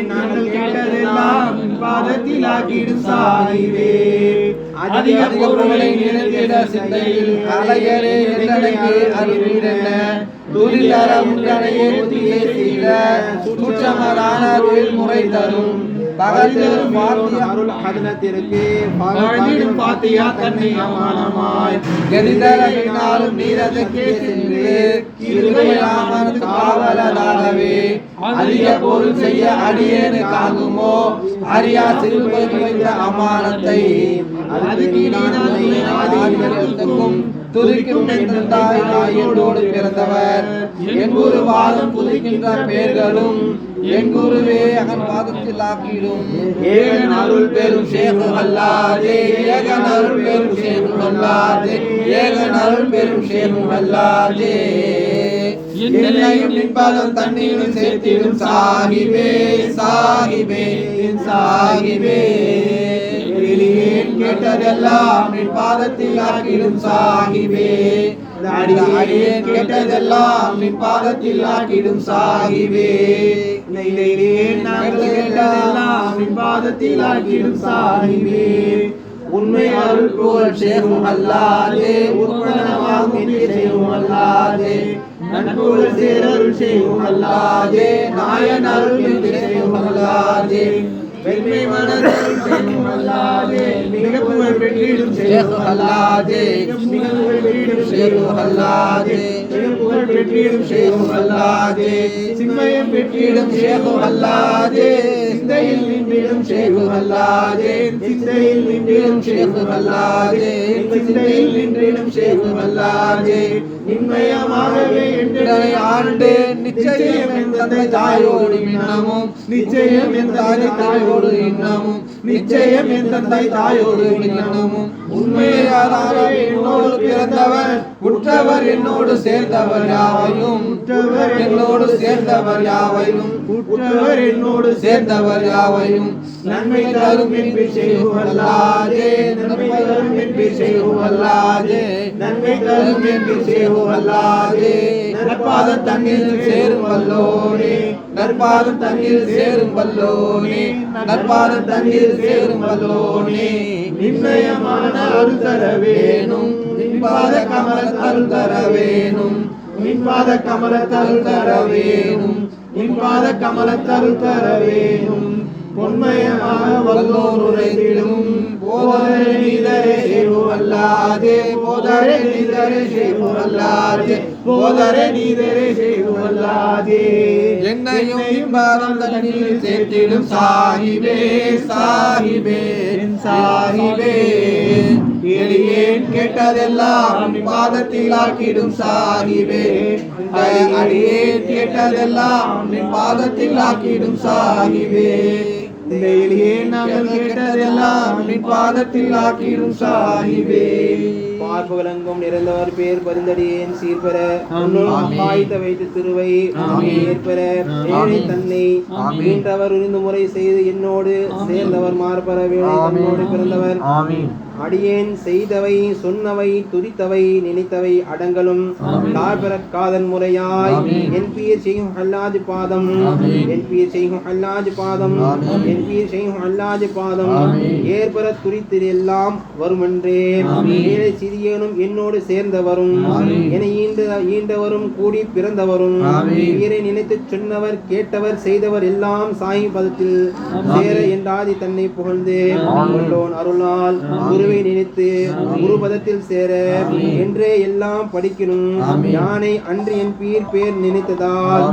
நாங்கள் கேட்டதெல்லாம் நின் பாதத்தில் ஆக்கிடும் சாகிபே அதிக பொருளை நிறைந்திட சிந்தையில் அலையரே என்னைக்கு அருள்வீரென்ன துரிதர முன்றனையே துதியை செய்த சுற்றமரான முறை தரும் பகலும் வார்த்தை அருள் ஹதனத்திற்கு வாழ்ந்திடும் பாத்தியா தன்னை அமானமாய் கதிதரவினாலும் நீரதற்கே சென்று கிருபையாமன் காவலராகவே அதிக பொருள் செய்ய அடியேனு காங்குமோ அறியா சிறுபை வைத்த அமானத்தை அதுக்கு நீனாதிக்கும் துதிக்கும் தாய் தாயோடு பிறந்தவர் என் குரு வாதம் புதிக்கின்ற பேர்களும் என் குருவே அகன் பாதத்தில் ஆக்கிடும் ஏகன் அருள் பெரும் சேகு அல்லாதே ஏகன் அருள் பெரும் சேகு அல்லாதே ஏகன் அருள் பெரும் சேகு அல்லாதே என்னையும் நின்பாதம் தண்ணீரும் சேர்த்திடும் சாகிபே சாகிபே சாகிபே எளியேன் கேட்டதெல்லாம் நின் பாதத்தில் ஆக்கிடும் சாகிபே அடியேன் கேட்டதெல்லாம் நின் பாதத்தில் ஆக்கிடும் சாகிபே நாங்கள் கேட்டதெல்லாம் நின் பாதத்தில் ஆக்கிடும் சாகிபே உண்மை அருள் போல் சேரும் அல்லாதே உற்பனமாகும் சேரும் அல்லாதே நன்போல் சேரருள் செய்யும் அல்லாதே நாயன் அருள் செய்யும் அல்லாதே வெண்மை மனதருள் செய்யும் அல்லாதே மிக புகழ் பெற்றிடும் சேரும் அல்லாதே மிக புகழ் பெற்றிடும் சேரும் அல்லாதே மிக புகழ் பெற்றிடும் சேரும் அல்லாதே சிம்மயம் பெற்றிடும் சேரும் அல்லாதே சிந்தையில் நின்றிடும் சேரும் அல்லாதே சிந்தையில் நின்றிடும் சேரும் அல்லாதே சிந்தையில் நின்றிடும் சேரும் அல்லாதே நின்மயமாகவே என்றை ஆண்டு நிச்சயம் என் தந்தை தாயோடு இன்னமும் நிச்சயம் என் தந்தை தாயோடு இன்னமும் நிச்சயம் என் தந்தை தாயோடு இன்னமும் உண்மையாதாரே என்னோடு பிறந்தவர் உற்றவர் என்னோடு சேர்ந்தவர் யாவையும் உற்றவர் என்னோடு சேர்ந்தவர் யாவையும் உற்றவர் என்னோடு சேர்ந்தவர் யாவையும் நன்மை தரும் என்பி செய்வல்லாதே நன்மை தரும் என்பி செய்வல்லாதே நன்மை தரும் என்பி செய்வல்லாதே நற்பாத தண்ணீர் சேரும் வல்லோனே நற்பாத தண்ணீர் சேரும் வல்லோனே நற்பாத தண்ணீர் சேரும் வல்லோனே நிர்ணயமான அருள் தர வேணும் நின்பாத கமல அருள் தர வேணும் நின்பாத கமல அருள் தர வேணும் நின்பாத கமல அருள் தர வேணும் பொன்மயமாக வல்லோர் உரைத்திடும் போதரே நீதரே செய்வல்லாதே போதரே நீதரே செய்வல்லாதே போதரே நீதரே செய்வல்லாதே என்னையும் பாரம் தண்ணீர் சேர்த்திடும் சாகிபே சாகிபே சாகிபே எளியேன் கேட்டதெல்லாம் பாதத்தில் ஆக்கிடும் சாகிபே அடியேன் கேட்டதெல்லாம் நின் பாதத்தில் ஆக்கிடும் சாகிபே இந்த எளியேன் நாங்கள் கேட்டதெல்லாம் நின் பாதத்தில் ஆக்கிடும் சாகிபே பார்ப்புகளெங்கும் நிறைந்தவர் பேர் பரிந்தடியேன் சீர்பெற காய்த்த வைத்து திருவை ஏற்பெற ஏழை தன்னை மீண்டவர் உரிந்து முறை செய்து என்னோடு சேர்ந்தவர் மார்பெற வேலை தன்னோடு பிறந்தவர் அடியேன் செய்தவை சொன்னவை துதித்தவை நினைத்தவை அடங்கலும் தாழ்பெறக் காதன் முறையாய் என் பீர் செய்யும் அல்லாது பாதம் என் பீர் செய்யும் அல்லாது பாதம் என் பீர் செய்யும் அல்லாது பாதம் ஏற்பெற துரித்தில் எல்லாம் வருமென்றே ஏழை சிறியனும் என்னோடு சேர்ந்தவரும் என ஈண்டவரும் கூடி பிறந்தவரும் உயிரை நினைத்து சொன்னவர் கேட்டவர் செய்தவர் எல்லாம் சாய் பதத்தில் சேர என்றாதி தன்னை புகழ்ந்து அருளால் குருவை நினைத்து குரு பதத்தில் சேர என்றே எல்லாம் படிக்கணும் யானை அன்று என் பேர் நினைத்ததால்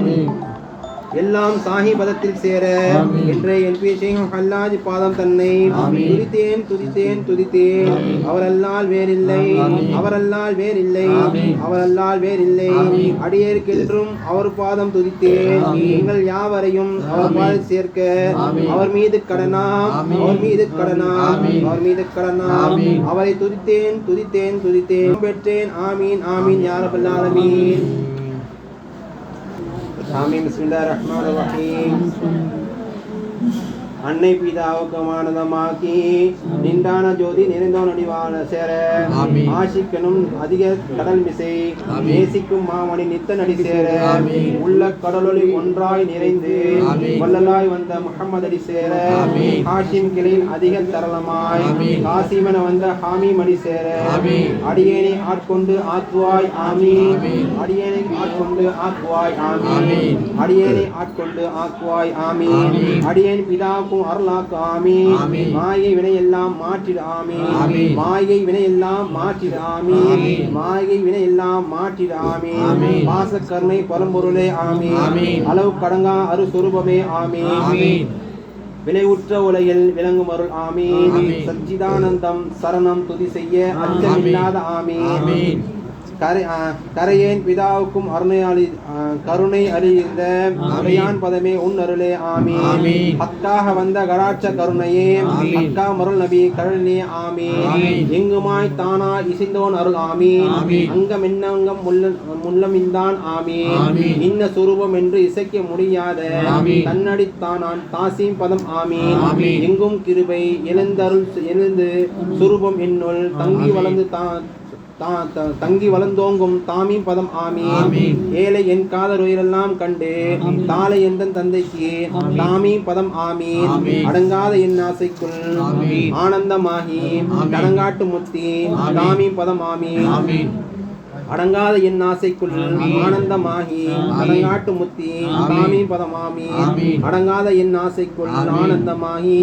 எல்லாம் சாஹி பதத்தில் சேர என்றே என் பேஷையும் அல்லாஹ் பாதம் தன்னை துதித்தேன் துதித்தேன் துதித்தேன் அவரல்லால் வேறில்லை அவரல்லால் வேறில்லை அவரல்லால் வேறில்லை அடியேற்கென்றும் அவர் பாதம் துதித்தேன் நீங்கள் யாவரையும் அவர் பாதம் சேர்க்க அவர் மீது கடனாம் அவர் மீது கடனாம் அவர் மீது கடனாம் அவரை துதித்தேன் துதித்தேன் துதித்தேன் பெற்றேன் ஆமீன் ஆமீன் யா ரப்பல் ஆலமீன் ஆமீன் பிஸ்மில்லாஹிர் ரஹ்மானிர் ரஹீம் அன்னை பிதாவுக்கும் ஆனந்தமாக்கி நின்றான ஜோதி நிறைந்தோனடி வாழ சேர ஆசிக்கனும் அதிக கடல் மிசை நேசிக்கும் மாமணி நித்த நடி சேர உள்ள கடலொளி ஒன்றாய் நிறைந்து வள்ளலாய் வந்த முகமது அடி சேர ஹாஷிம் கிளையில் அதிக தரளமாய் காசிமன வந்த ஹாமி மடி சேர அடியேனை ஆட்கொண்டு ஆக்குவாய் ஆமீன் அடியேனை ஆட்கொண்டு ஆக்குவாய் ஆமீன் அடியேனை ஆட்கொண்டு ஆக்குவாய் ஆமீன் அடியேன் பிதாவுக்கும் அருளாக்கு ஆமீன் மாயை வினை எல்லாம் மாற்றிடு ஆமீன் மாயை வினை எல்லாம் மாற்றிடு ஆமீன் மாயை வினை எல்லாம் மாற்றிடு ஆமீன் பாச கருணை பரம்பொருளே ஆமீன் அளவு கடங்கா அரு சொரூபமே ஆமீன் விளைவுற்ற உலகில் விளங்கும் அருள் ஆமீன் சச்சிதானந்தம் சரணம் துதி செய்ய அச்சமில்லாத ஆமீன் கரையேன் பிதாவுக்கும் கருணை அழிந்த அடையான் பதமே உன் அருளே ஆமீன் ஹக்காக வந்த கடாட்ச கருணையே ஹக்கா மருள் நபி கருணே ஆமீன் எங்குமாய் தானா இசைந்தோன் அருள் ஆமீன் அங்கம் என்னங்கம் முள்ளமிந்தான் ஆமீன் இன்ன சுரூபம் என்று இசைக்க முடியாத தன்னடித்தானான் தாசீம் பதம் ஆமீன் எங்கும் கிருபை எழுந்து சுரூபம் என்னுள் தங்கி வளர்ந்தோங்கும் தாமீம் பதம் ஆமீன் ஏழை என் காதல் உயிரெல்லாம் கண்டு தாளை எந்த தந்தைக்கு தாமீம் பதம் ஆமீன் அடங்காத என் ஆசைக்குள் ஆனந்தமாகி அடங்காட்டு முத்தி தாமீம் பதம் ஆமீன் அடங்காத என் ஆசைக்குள் ஆனந்தமாகி அடங்காட்டு முத்தி தாமீம் பதமாமி அடங்காத என் ஆசைக்குள் ஆனந்தமாகி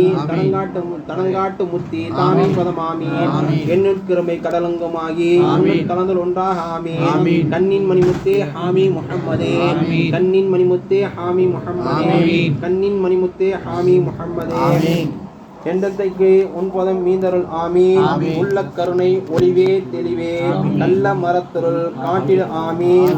தடங்காட்டு முத்தி தாமீம் பதமாமி எண்ணுட்கிருமை கடலங்குமாகி கலந்தல் ஒன்றாக ஆமி கண்ணின் மணிமுத்தே ஹாமி முஹம்மதே கண்ணின் மணிமுத்தே ஹாமி முஹம்மதே கண்ணின் மணிமுத்தே ஹாமி முஹம்மதே எண்டத்தைக்கு உன்பதம் மீந்தருள் ஆமீன் உள்ள கருணை ஒளிவே தெளிவே நல்ல மரத்தருள் காட்டிட ஆமீன்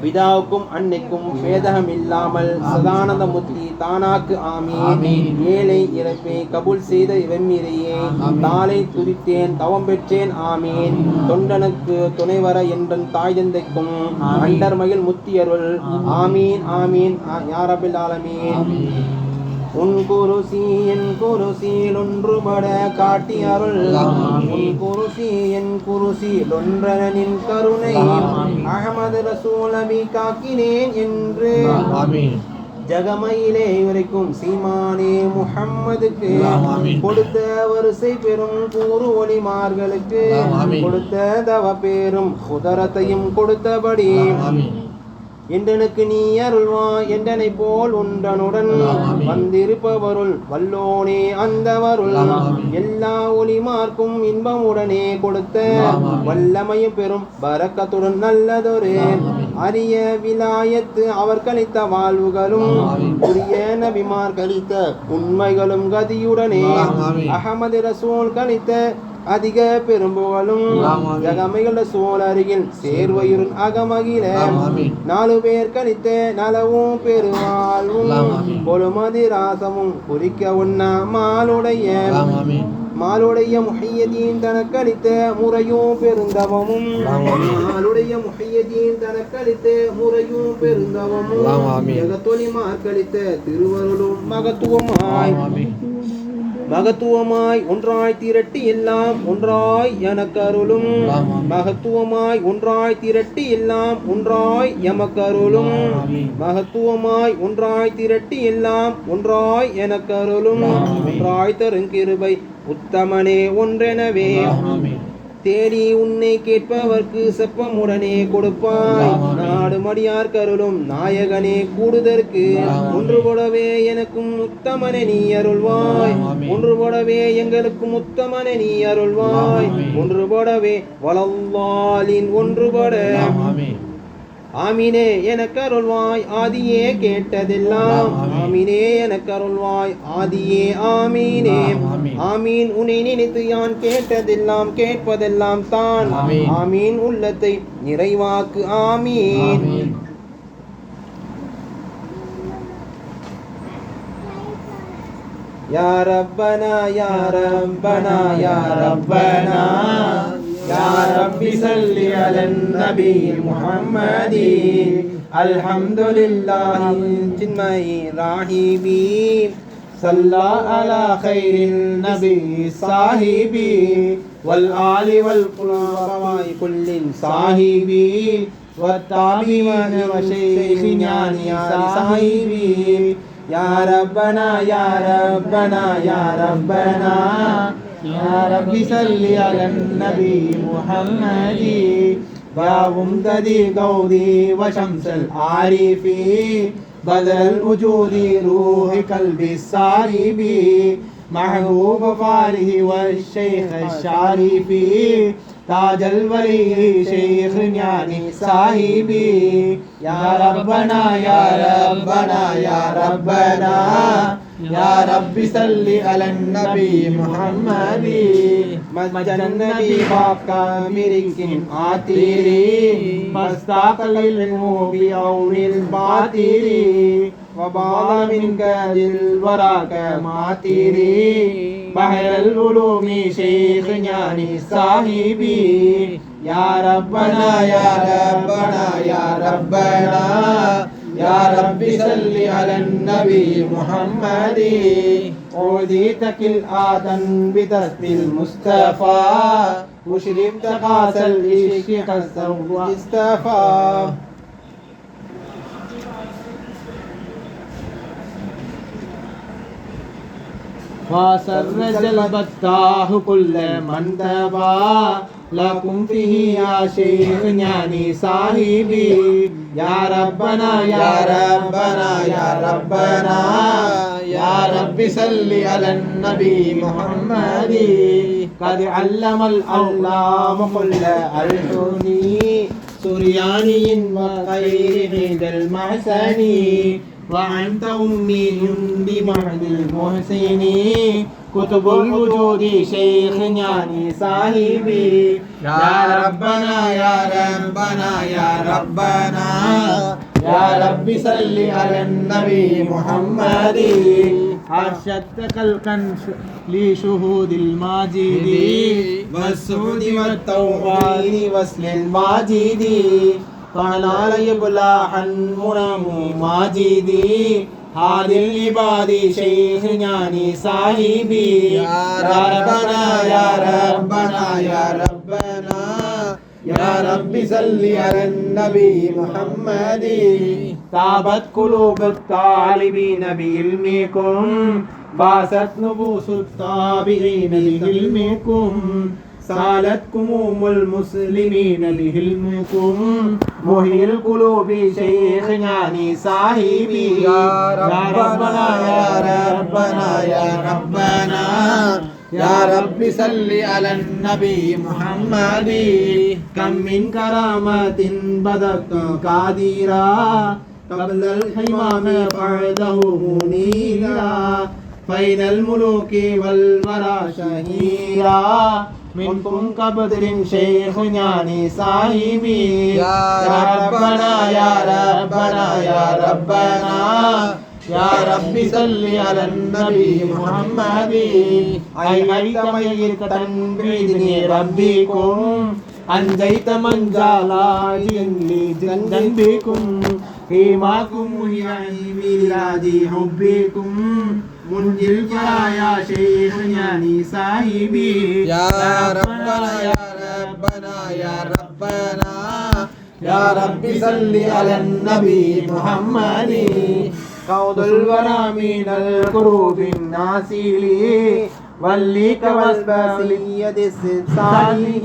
பிதாவுக்கும் அன்னைக்கும் பேதகம் இல்லாமல் சதானந்த முத்தி தானாக்கு ஆமீன் ஏழை இறப்பை கபூல் செய்த வெம்மிரையே தாளை துதித்தேன் தவம் பெற்றேன் ஆமீன் தொண்டனுக்கு துணைவர என்றன் தாய் தந்தைக்கும் அண்டர் மகிழ் முத்தியருள் ஆமீன் ஆமீன் யாரபில் ஆலமீன் உன் குருசி என் குருசியில் ஒன்றுபட காட்டி அருள் உன் குருசி என் குருசியில் ஒன்றனின் கருணை அஹமது ரசூல் நபி காக்கினேன் என்று ஜகமையிலே வரைக்கும் சீமானே முஹம்மதுக்கு கொடுத்த வரிசை பெரும் கூறு ஒளிமார்களுக்கு கொடுத்த தவ பேரும் குதரத்தையும் கொடுத்தபடி என்றனுக்கு நீ அருள்வாய் என்றனை போல் உண்டனுடன் வந்திருப்பவருள் வல்லோனே அந்தவருள் எல்லா ஒளிமார்க்கும் இன்பமுடனே கொடுத்த வல்லமையும் பெரும் பரக்கத்துடன் நல்லதொரு அரிய விலாயத்து அவர் கழித்த வாழ்வுகளும் உரிய நபிமார் கழித்த உண்மைகளும் கதியுடனே அஹமது ரசூல் கழித்த அதிக பெரும்புகளும் ஜகமைகள சோழ அருகில் சேர்வையுடன் அகமகில 4 பேர் கழித்த நலவும் பெருவாழ்வும் பொழுமதி ராசமும் குறிக்க உண்ணா மாலுடைய முஹையதீன் தனக்களித்த முறையும் பெருந்தவமும் மாலுடைய முஹையதீன் தனக்களித்த முறையும் பெருந்தவமும் ஜகத்தொலிமார் கழித்த திருவருளும் மகத்துவமாய் ஒன்றாய் திரட்டி எல்லாம் ஒன்றாய் எனக்கருளும் மகத்துவமாய் ஒன்றாய் திரட்டி எல்லாம் ஒன்றாய் எமக்கருளும் மகத்துவமாய் ஒன்றாய் திரட்டி எல்லாம் ஒன்றாய் எனக்கருளும் ஒன்றாய் தருங்கிருபை உத்தமனே ஒன்றெனவே தேடி உன்னை கேட்பவர்க்கு செப்பமுடனே கொடுப்பாய் நாடு மடியார் கருளும் நாயகனே கூடுதற்கு ஒன்றுபடவே எனக்கும் உத்தமனே நீ அருள்வாய் ஒன்றுபடவே எங்களுக்கும் உத்தமனே நீ அருள்வாய் ஒன்றுபடவே வலல்லாலின் ஒன்றுபட ஆமீனே எனக்கு அருள்வாய் ஆதியே கேட்டதெல்லாம் ஆமீனே எனக்கு அருள்வாய் ஆதியே ஆமீனே ஆமீன் உன்னை நினைத்து யான் கேட்டதெல்லாம் கேட்பதெல்லாம் தான் ஆமீன் உள்ளத்தை நிறைவாக்கு ஆமீன் யா ரப்பனா யா ரப்பனா யா ரப்பனா யா ரப்பி ஸல்லி அலன் நபி முஹம்மதி அல்ஹம்துலில்லாஹி ஜின்மை ராஹிபி صلى على خير النبي صاحبي والآل والقرباء كل صاحبي والتابعين وشيخنا صاحبي يا ربنا يا ربنا يا ربنا يا رب صل على النبي محمد يا ممتدي قودي وشمس العارفين بدر الوجود روح قلبي الصاربي محبوب فاره والشيخ الشارفي تاج الولي شيخ يعني صاحبي يا ربنا يا ربنا يا ربنا يا رب صل على النبي محمد مجد النبي باقى مركن آتيري فاستاق للعلم بعون الباطري وبعض من كاد الوراك ماتيري بحر العلوم شيخ يعني صاحبي يا ربنا يا ربنا يا ربنا يا رب صل على النبي محمد أوديتك الآدم بدست المصطفى وشربت قاس العشق السوء اصطفى وسر جلبتاه كل من تبا لكم فيه يا شيخ يعني صاحبي يا ربنا يا ربنا يا ربنا يا رب صل على النبي محمد قد علم العلام كل الحني سرياني وخير عند المحسني وأنت أمي بمعد المحسنين كتب الوجود شيخ يعني صاحبي يا ربنا يا ربنا يا ربنا يا رب صل على النبي محمد أرشدتك الكنف لشهود الماجد والسعود والتوحيد وصل الماجد فنال يبلاحا منامي ماجدي هذه العباد شيخ يعني صاحبي يا ربنا يا ربنا يا ربنا يا رب صل على النبي محمد تابت قلوب الطالبين بعلمكم باست نفوس التابعين بعلمكم سالتكم المسلمين بهلمكم محيي القلوب شيخ يعني صاحبي يا ربنا يا ربنا يا ربنا يا رب صل على النبي محمد كم من كرامة بدت قادرا قبل الحمام بعده منيرا بين الملوك والورى شهيرا منكم كبدر شيخ يعني صاحبي يا ربنا يا ربنا يا ربنا يا رب صل على النبي محمد أيت ميتة بإذن ربكم أنجيت من جالاجا لجنبكم فيماكم يعني ميلاد حبكم منجي الفرايا شيخ يعني صاحبي يا ربنا يا ربنا يا ربنا يا رب صل على النبي محمد قود الورى من الكروب الناسل وليك والباسلية الصالح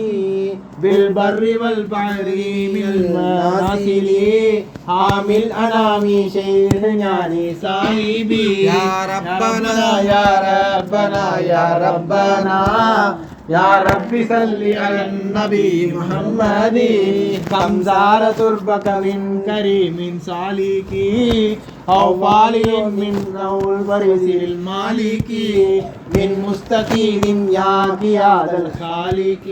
بالبر والبحر من الناسل حامل أنامي شيخ يعني صاحبي يا ربنا يا ربنا يا ربنا يا رب صل على النبي محمد كم زار تربك من كريم سالكي أو فالي من نور برز المالك من مستقيم يا قياد الخالق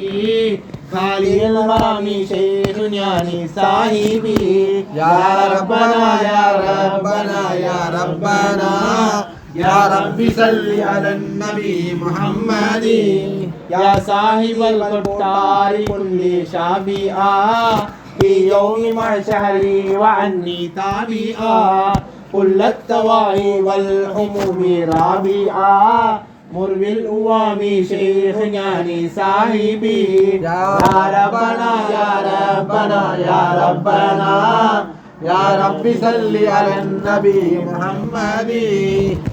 خالي المرامي شيخ يعني صاحبي يا ربنا يا ربنا يا ربنا يا رب صل على النبي محمد يا صاحب القطار كل شافئا في يوم معشري وعني تابعا كل التواعي والحموم رابعا مروي الأوام شيخ يعني صاحبي يا ربنا يا ربنا يا ربنا يا رب صل على النبي محمد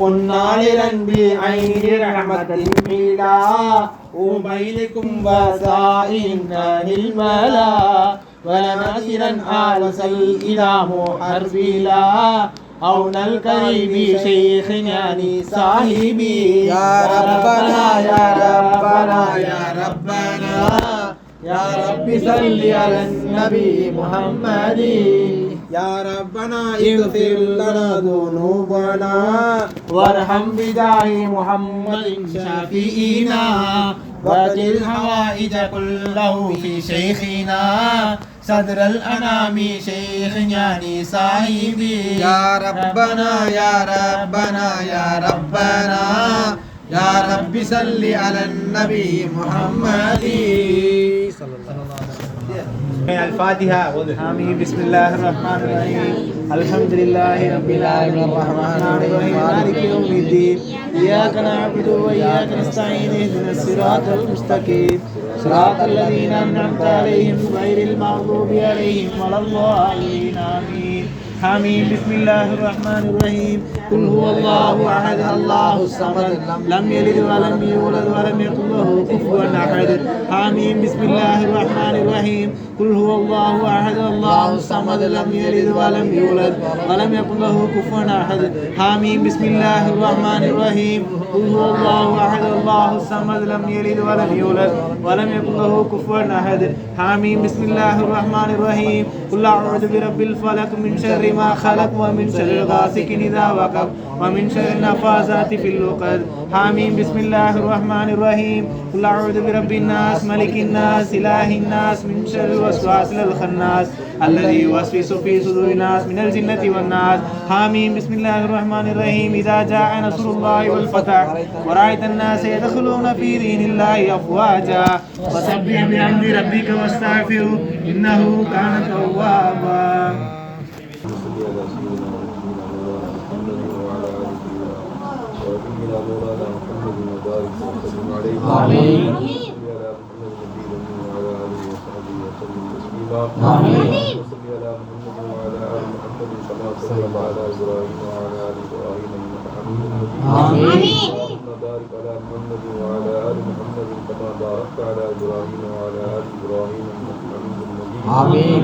قلنا للنبي عين رحمة ميلا وبينكم وسائلنا للملا ولناسرا آل سيدنا محربلا أون الكريم شيخ يعني صاحبي يا ربنا يا ربنا يا ربنا يا رب صل على النبي محمد يا ربنا اغفر لنا ذنوبنا وارحم بجاه محمد شافينا وقض الحوائج كله في شيخنا صدر الأنام شيخ يعني صاحبي يا ربنا يا ربنا يا ربنا يا رب صل على النبي محمد صلى الله عليه وسلم. الفاتحة. آمين. بسم الله الرحمن الرحيم. الحمد لله رب العالمين الرحمن الرحيم مالك يوم الدين إياك نعبد وإياك نستعين اهدنا الصراط المستقيم صراط الذين أنعمت عليهم غير المغضوب عليهم ولا الضالين آمين. حميم. بسم الله الرحمن الرحيم. قل هو الله أحد الله الصمد لم يلد ولم يولد ولم يكن له كفوا أحد. حميم. بسم الله الرحمن الرحيم. قل هو الله أحد الله الصمد لم يلد ولم يولد ولم يكن له كفوا أحد. حميم. بسم الله الرحمن الرحيم. قل هو الله أحد الله الصمد لم يلد ولم يولد ولم يكن له كفوا أحد. حميم. بسم الله الرحمن الرحيم. قل أعوذ برب الفلق من شر ما خلق ومن شر غاسق إذا وقب ومن شر النفاثات في العقد. حميم. بسم الله الرحمن الرحيم. قل أعوذ برب الناس ملك الناس إله الناس من شر الوسواس الخناس الذي يوسوس في صدور الناس من الجنة والناس. حميم. بسم الله الرحمن الرحيم. إذا جاء نصر الله والفتح ورأيت الناس يدخلون في دين الله أفواجا فسبح بحمد ربك واستغفره إنه كان توابا. آمين. آمين. وصل على محمد وعلى آل محمد كما صليت على إبراهيم وعلى آل إبراهيم إنك حميد مجيد. آمين. اللهم بارك على محمد وعلى آل محمد كما باركت على إبراهيم وعلى آل إبراهيم إنك حميد مجيد. آمين.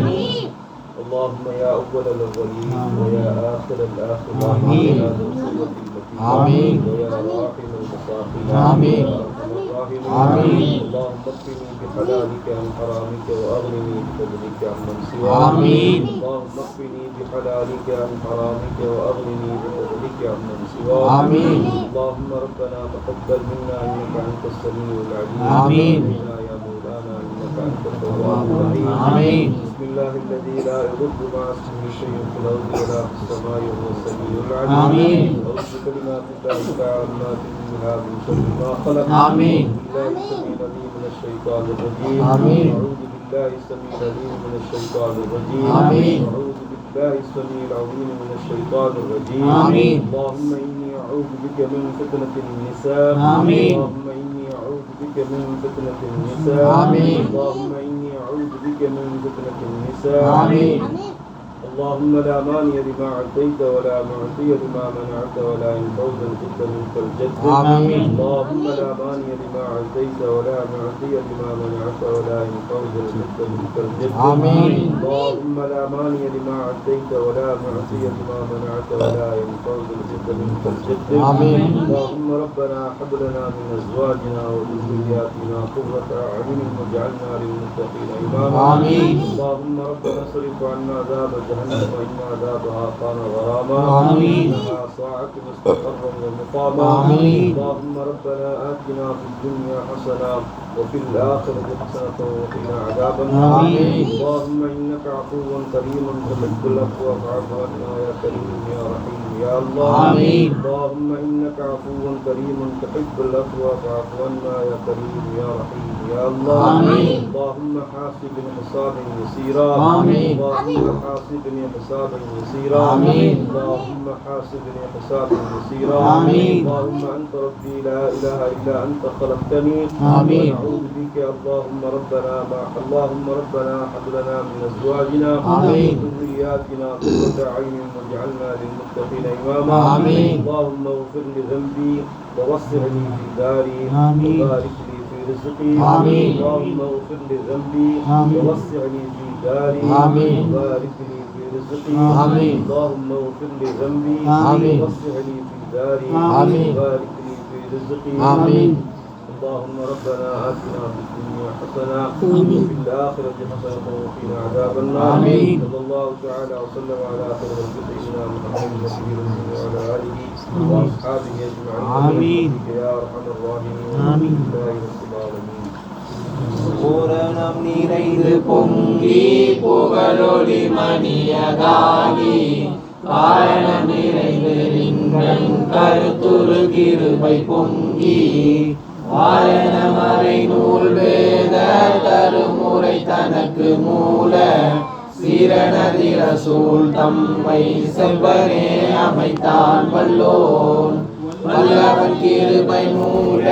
اللهم يا أول الأولين ويا آخر الآخرين آمين. ويا ذو القوة المتين آمين. ويا راحم المساكين آمين. ويا أرحم الراحمين. آمين. اللهم اكفني بحلالك عن حرامك وأغنني بفضلك عمن سواك. آمين. اللهم اكفني بحلالك عن حرامك وأغنني بفضلك عمن سواك. آمين. اللهم ربنا تقبل منا إنك أنت السميع العليم. آمين. ومنا يا مولانا إنك أنت التواب الرحيم. آمين. بسم الله الذي لا يضر مع اسمه شيء في الأرض ولا في السماء وهو السميع العليم. آمين. أعوذ بكلمات الله التامات منها من شر ما خلق. آمين. بالله السميع العليم من الشيطان الرجيم. آمين. أعوذ بالله السميع العليم من الشيطان الرجيم. آمين. أعوذ بالله السميع العليم من الشيطان الرجيم. آمين. اللهم إني أعوذ بك من فتنة النساء. آمين. اللهم إني أعوذ بك من فتنة النساء. آمين. اللهم إني أعوذ بك من فتنة النساء. آمين. اللهم لا مانع لما أعطيت ولا معطي لما منعت ولا ينفع ذا الجد منك الجد. آمين. اللهم لا مانع لما أعطيت ولا معطي لما منعت ولا ينفع ذا الجد منك الجد. آمين. اللهم لا مانع لما أعطيت ولا معطي لما منعت ولا ينفع ذا الجد منك الجد. آمين. اللهم ربنا هب لنا من أزواجنا وذرياتنا قرة أعين واجعلنا للمتقين إماما. آمين. اللهم ربنا اصرف عنا عذاب جهنم وإن عذابها كان غراما. آمين. إنها ساعة مستقرا ومقاما. آمين. اللهم ربنا آتنا في الدنيا حسنة وفي الآخرة حسنة وقنا عذاب النار اللهم إنك عفو كريم تحب العفو فاعف عنا يا كريم يا رحيم يا الله اللهم إنك عفو كريم تحب العفو فاعف عنا يا كريم يا رحيم يا الله اللهم حاسبني حسابا يسيرا اللهم حاسبني حسابا يسيرا اللهم حاسبني حسابا يسيرا اللهم أنت ربي لا إله إلا أنت خلقتني أعوذ بك اللهم ربنا هب لنا من أزواجنا وذرياتنا قرة أعين واجعلنا للمتقين إماما اللهم اغفر لذنبي ووسع لي في داري وبارك لي في رزقي اللهم اغفر لذنبي ووسع لي في داري وبارك لي في رزقي اللهم اغفر لذنبي ووسع لي في داري وبارك لي في رزقي اللهم ربنا آتنا في الدنيا حسنة وفي الآخرة حسنة وقنا عذاب النار صلى الله تعالى وسلم على خير سيدنا محمد وعلى آله وأصحابه أجمعين يا أرحم الراحمين لله رب العالمين. பூரணம் நிறைந்து பொங்கி புகழொளி மணியதாகி காரணம் நிறைந்து நின்றன் கருத்துரு கிருபை பொங்கி வாரணமறை நூல் வேத தருமுறை தனக்கு மூல சீரணதிர சூழ் தம்மை செவ்வனே அமைத்தான் வல்லோன் வல்லவன் கிருபை மூல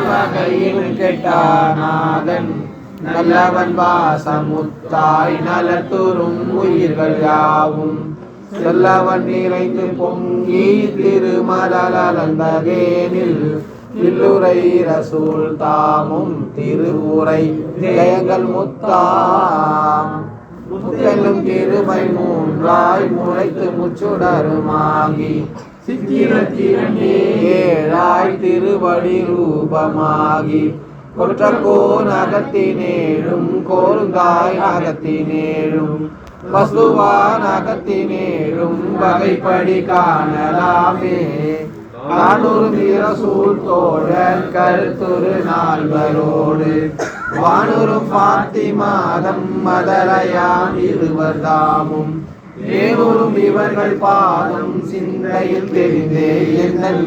வகையில் கெட்டானாதன் நல்லவன் வாசமுத்தாய் நலத்துறும் உயிர்கள் யாவும் செல்லவன் நிறைந்து பொங்கி திருமலந்தகேனில் இல்லுரை ரசூல் தாமும் திருவுரை ஜெயங்கள் முத்தாம் முத்தெல்லும் கிருபை மூன்றாய் முளைத்து முச்சுடருமாகி ஏழாய் திருவடி ரூபமாகி கொற்றக்கோன் அகத்தினேழும் கோருங்காய் அகத்தினேழும் பசுவான் அகத்தினேழும் வகைப்படி காணலாமே காணூர் ரசூல் தோழன் கருத்துரு நால்வரோடு வானூரும் பாத்திமாதம் மதலையான் இருவர் தாமும் ஏனூரும் இவர்கள் பாதம் சிந்தையில் தெரிந்தே என்னன்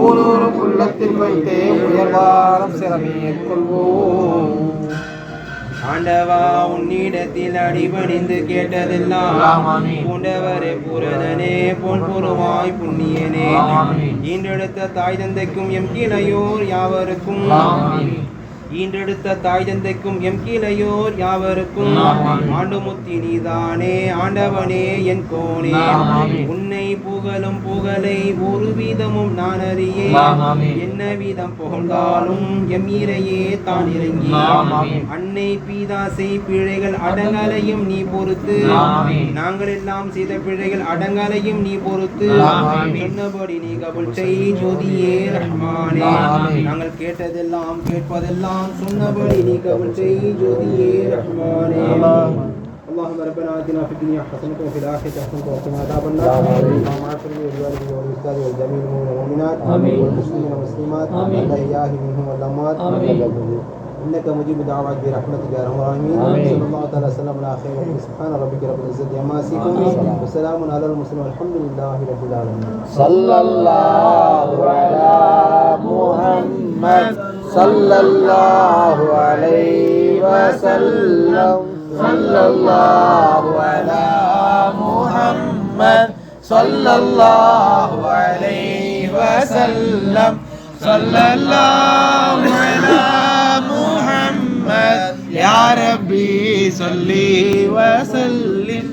ஊனூரும் உள்ளத்தில் வைத்தே உயர்வாரம் சிறமேற்கொள்வோம். ஆண்டவா உன்னிடத்தில் அடிபணிந்து கேட்டதெல்லாம் பூண்டவரே புரதனே பொன்புருவாய் புண்ணியனே ஈன்றெடுத்த தாய் தந்தைக்கும் எம் கீழையோர் யாவருக்கும் ஈன்றெடுத்த தாய் தந்தைக்கும் எம் கீழையோர் யாவருக்கும் ஆண்டுமுத்தி நீதானே ஆண்டவனே என் கோனே உன்னை புகழும் புகழை ஒரு வீதமும் நான் அறியே என்ன வீதம் புகழ்ந்தாலும் எம் ஈரையே தான் இறங்கி அன்னை பீதாசை பிழைகள் அடங்கலையும் நீ பொறுத்து நாங்கள் எல்லாம் செய்த பிழைகள் அடங்கலையும் நீ பொறுத்து சொன்னபடி நீ கபுல் செய் ஜோதியே ரஹ்மானே நாங்கள் கேட்டதெல்லாம் கேட்பதெல்லாம் சொன்னபடி நீ கபுல் செய் ஜோதியே ரஹ்மானே. اللهم ربنا آتنا في الدنيا حسنة وفي الآخرة حسنة وقنا عذاب النار. اللهم اغفر لوالدي والأستاذ والجميع المؤمنين والمؤمنات والمسلمين والمسلمات الأحياء منهم والأموات إنك مجيب دعوات برحمتك يا أرحم الراحمين. صلى الله تعالى وسلم على خير سبحان ربك رب العزة عما يصفون وسلام على المرسلين والحمد لله رب العالمين. صلى الله على محمد صلى الله عليه وسلم صلى الله على محمد صلى الله عليه وسلم صلى الله على محمد يا ربي صلي وسلم.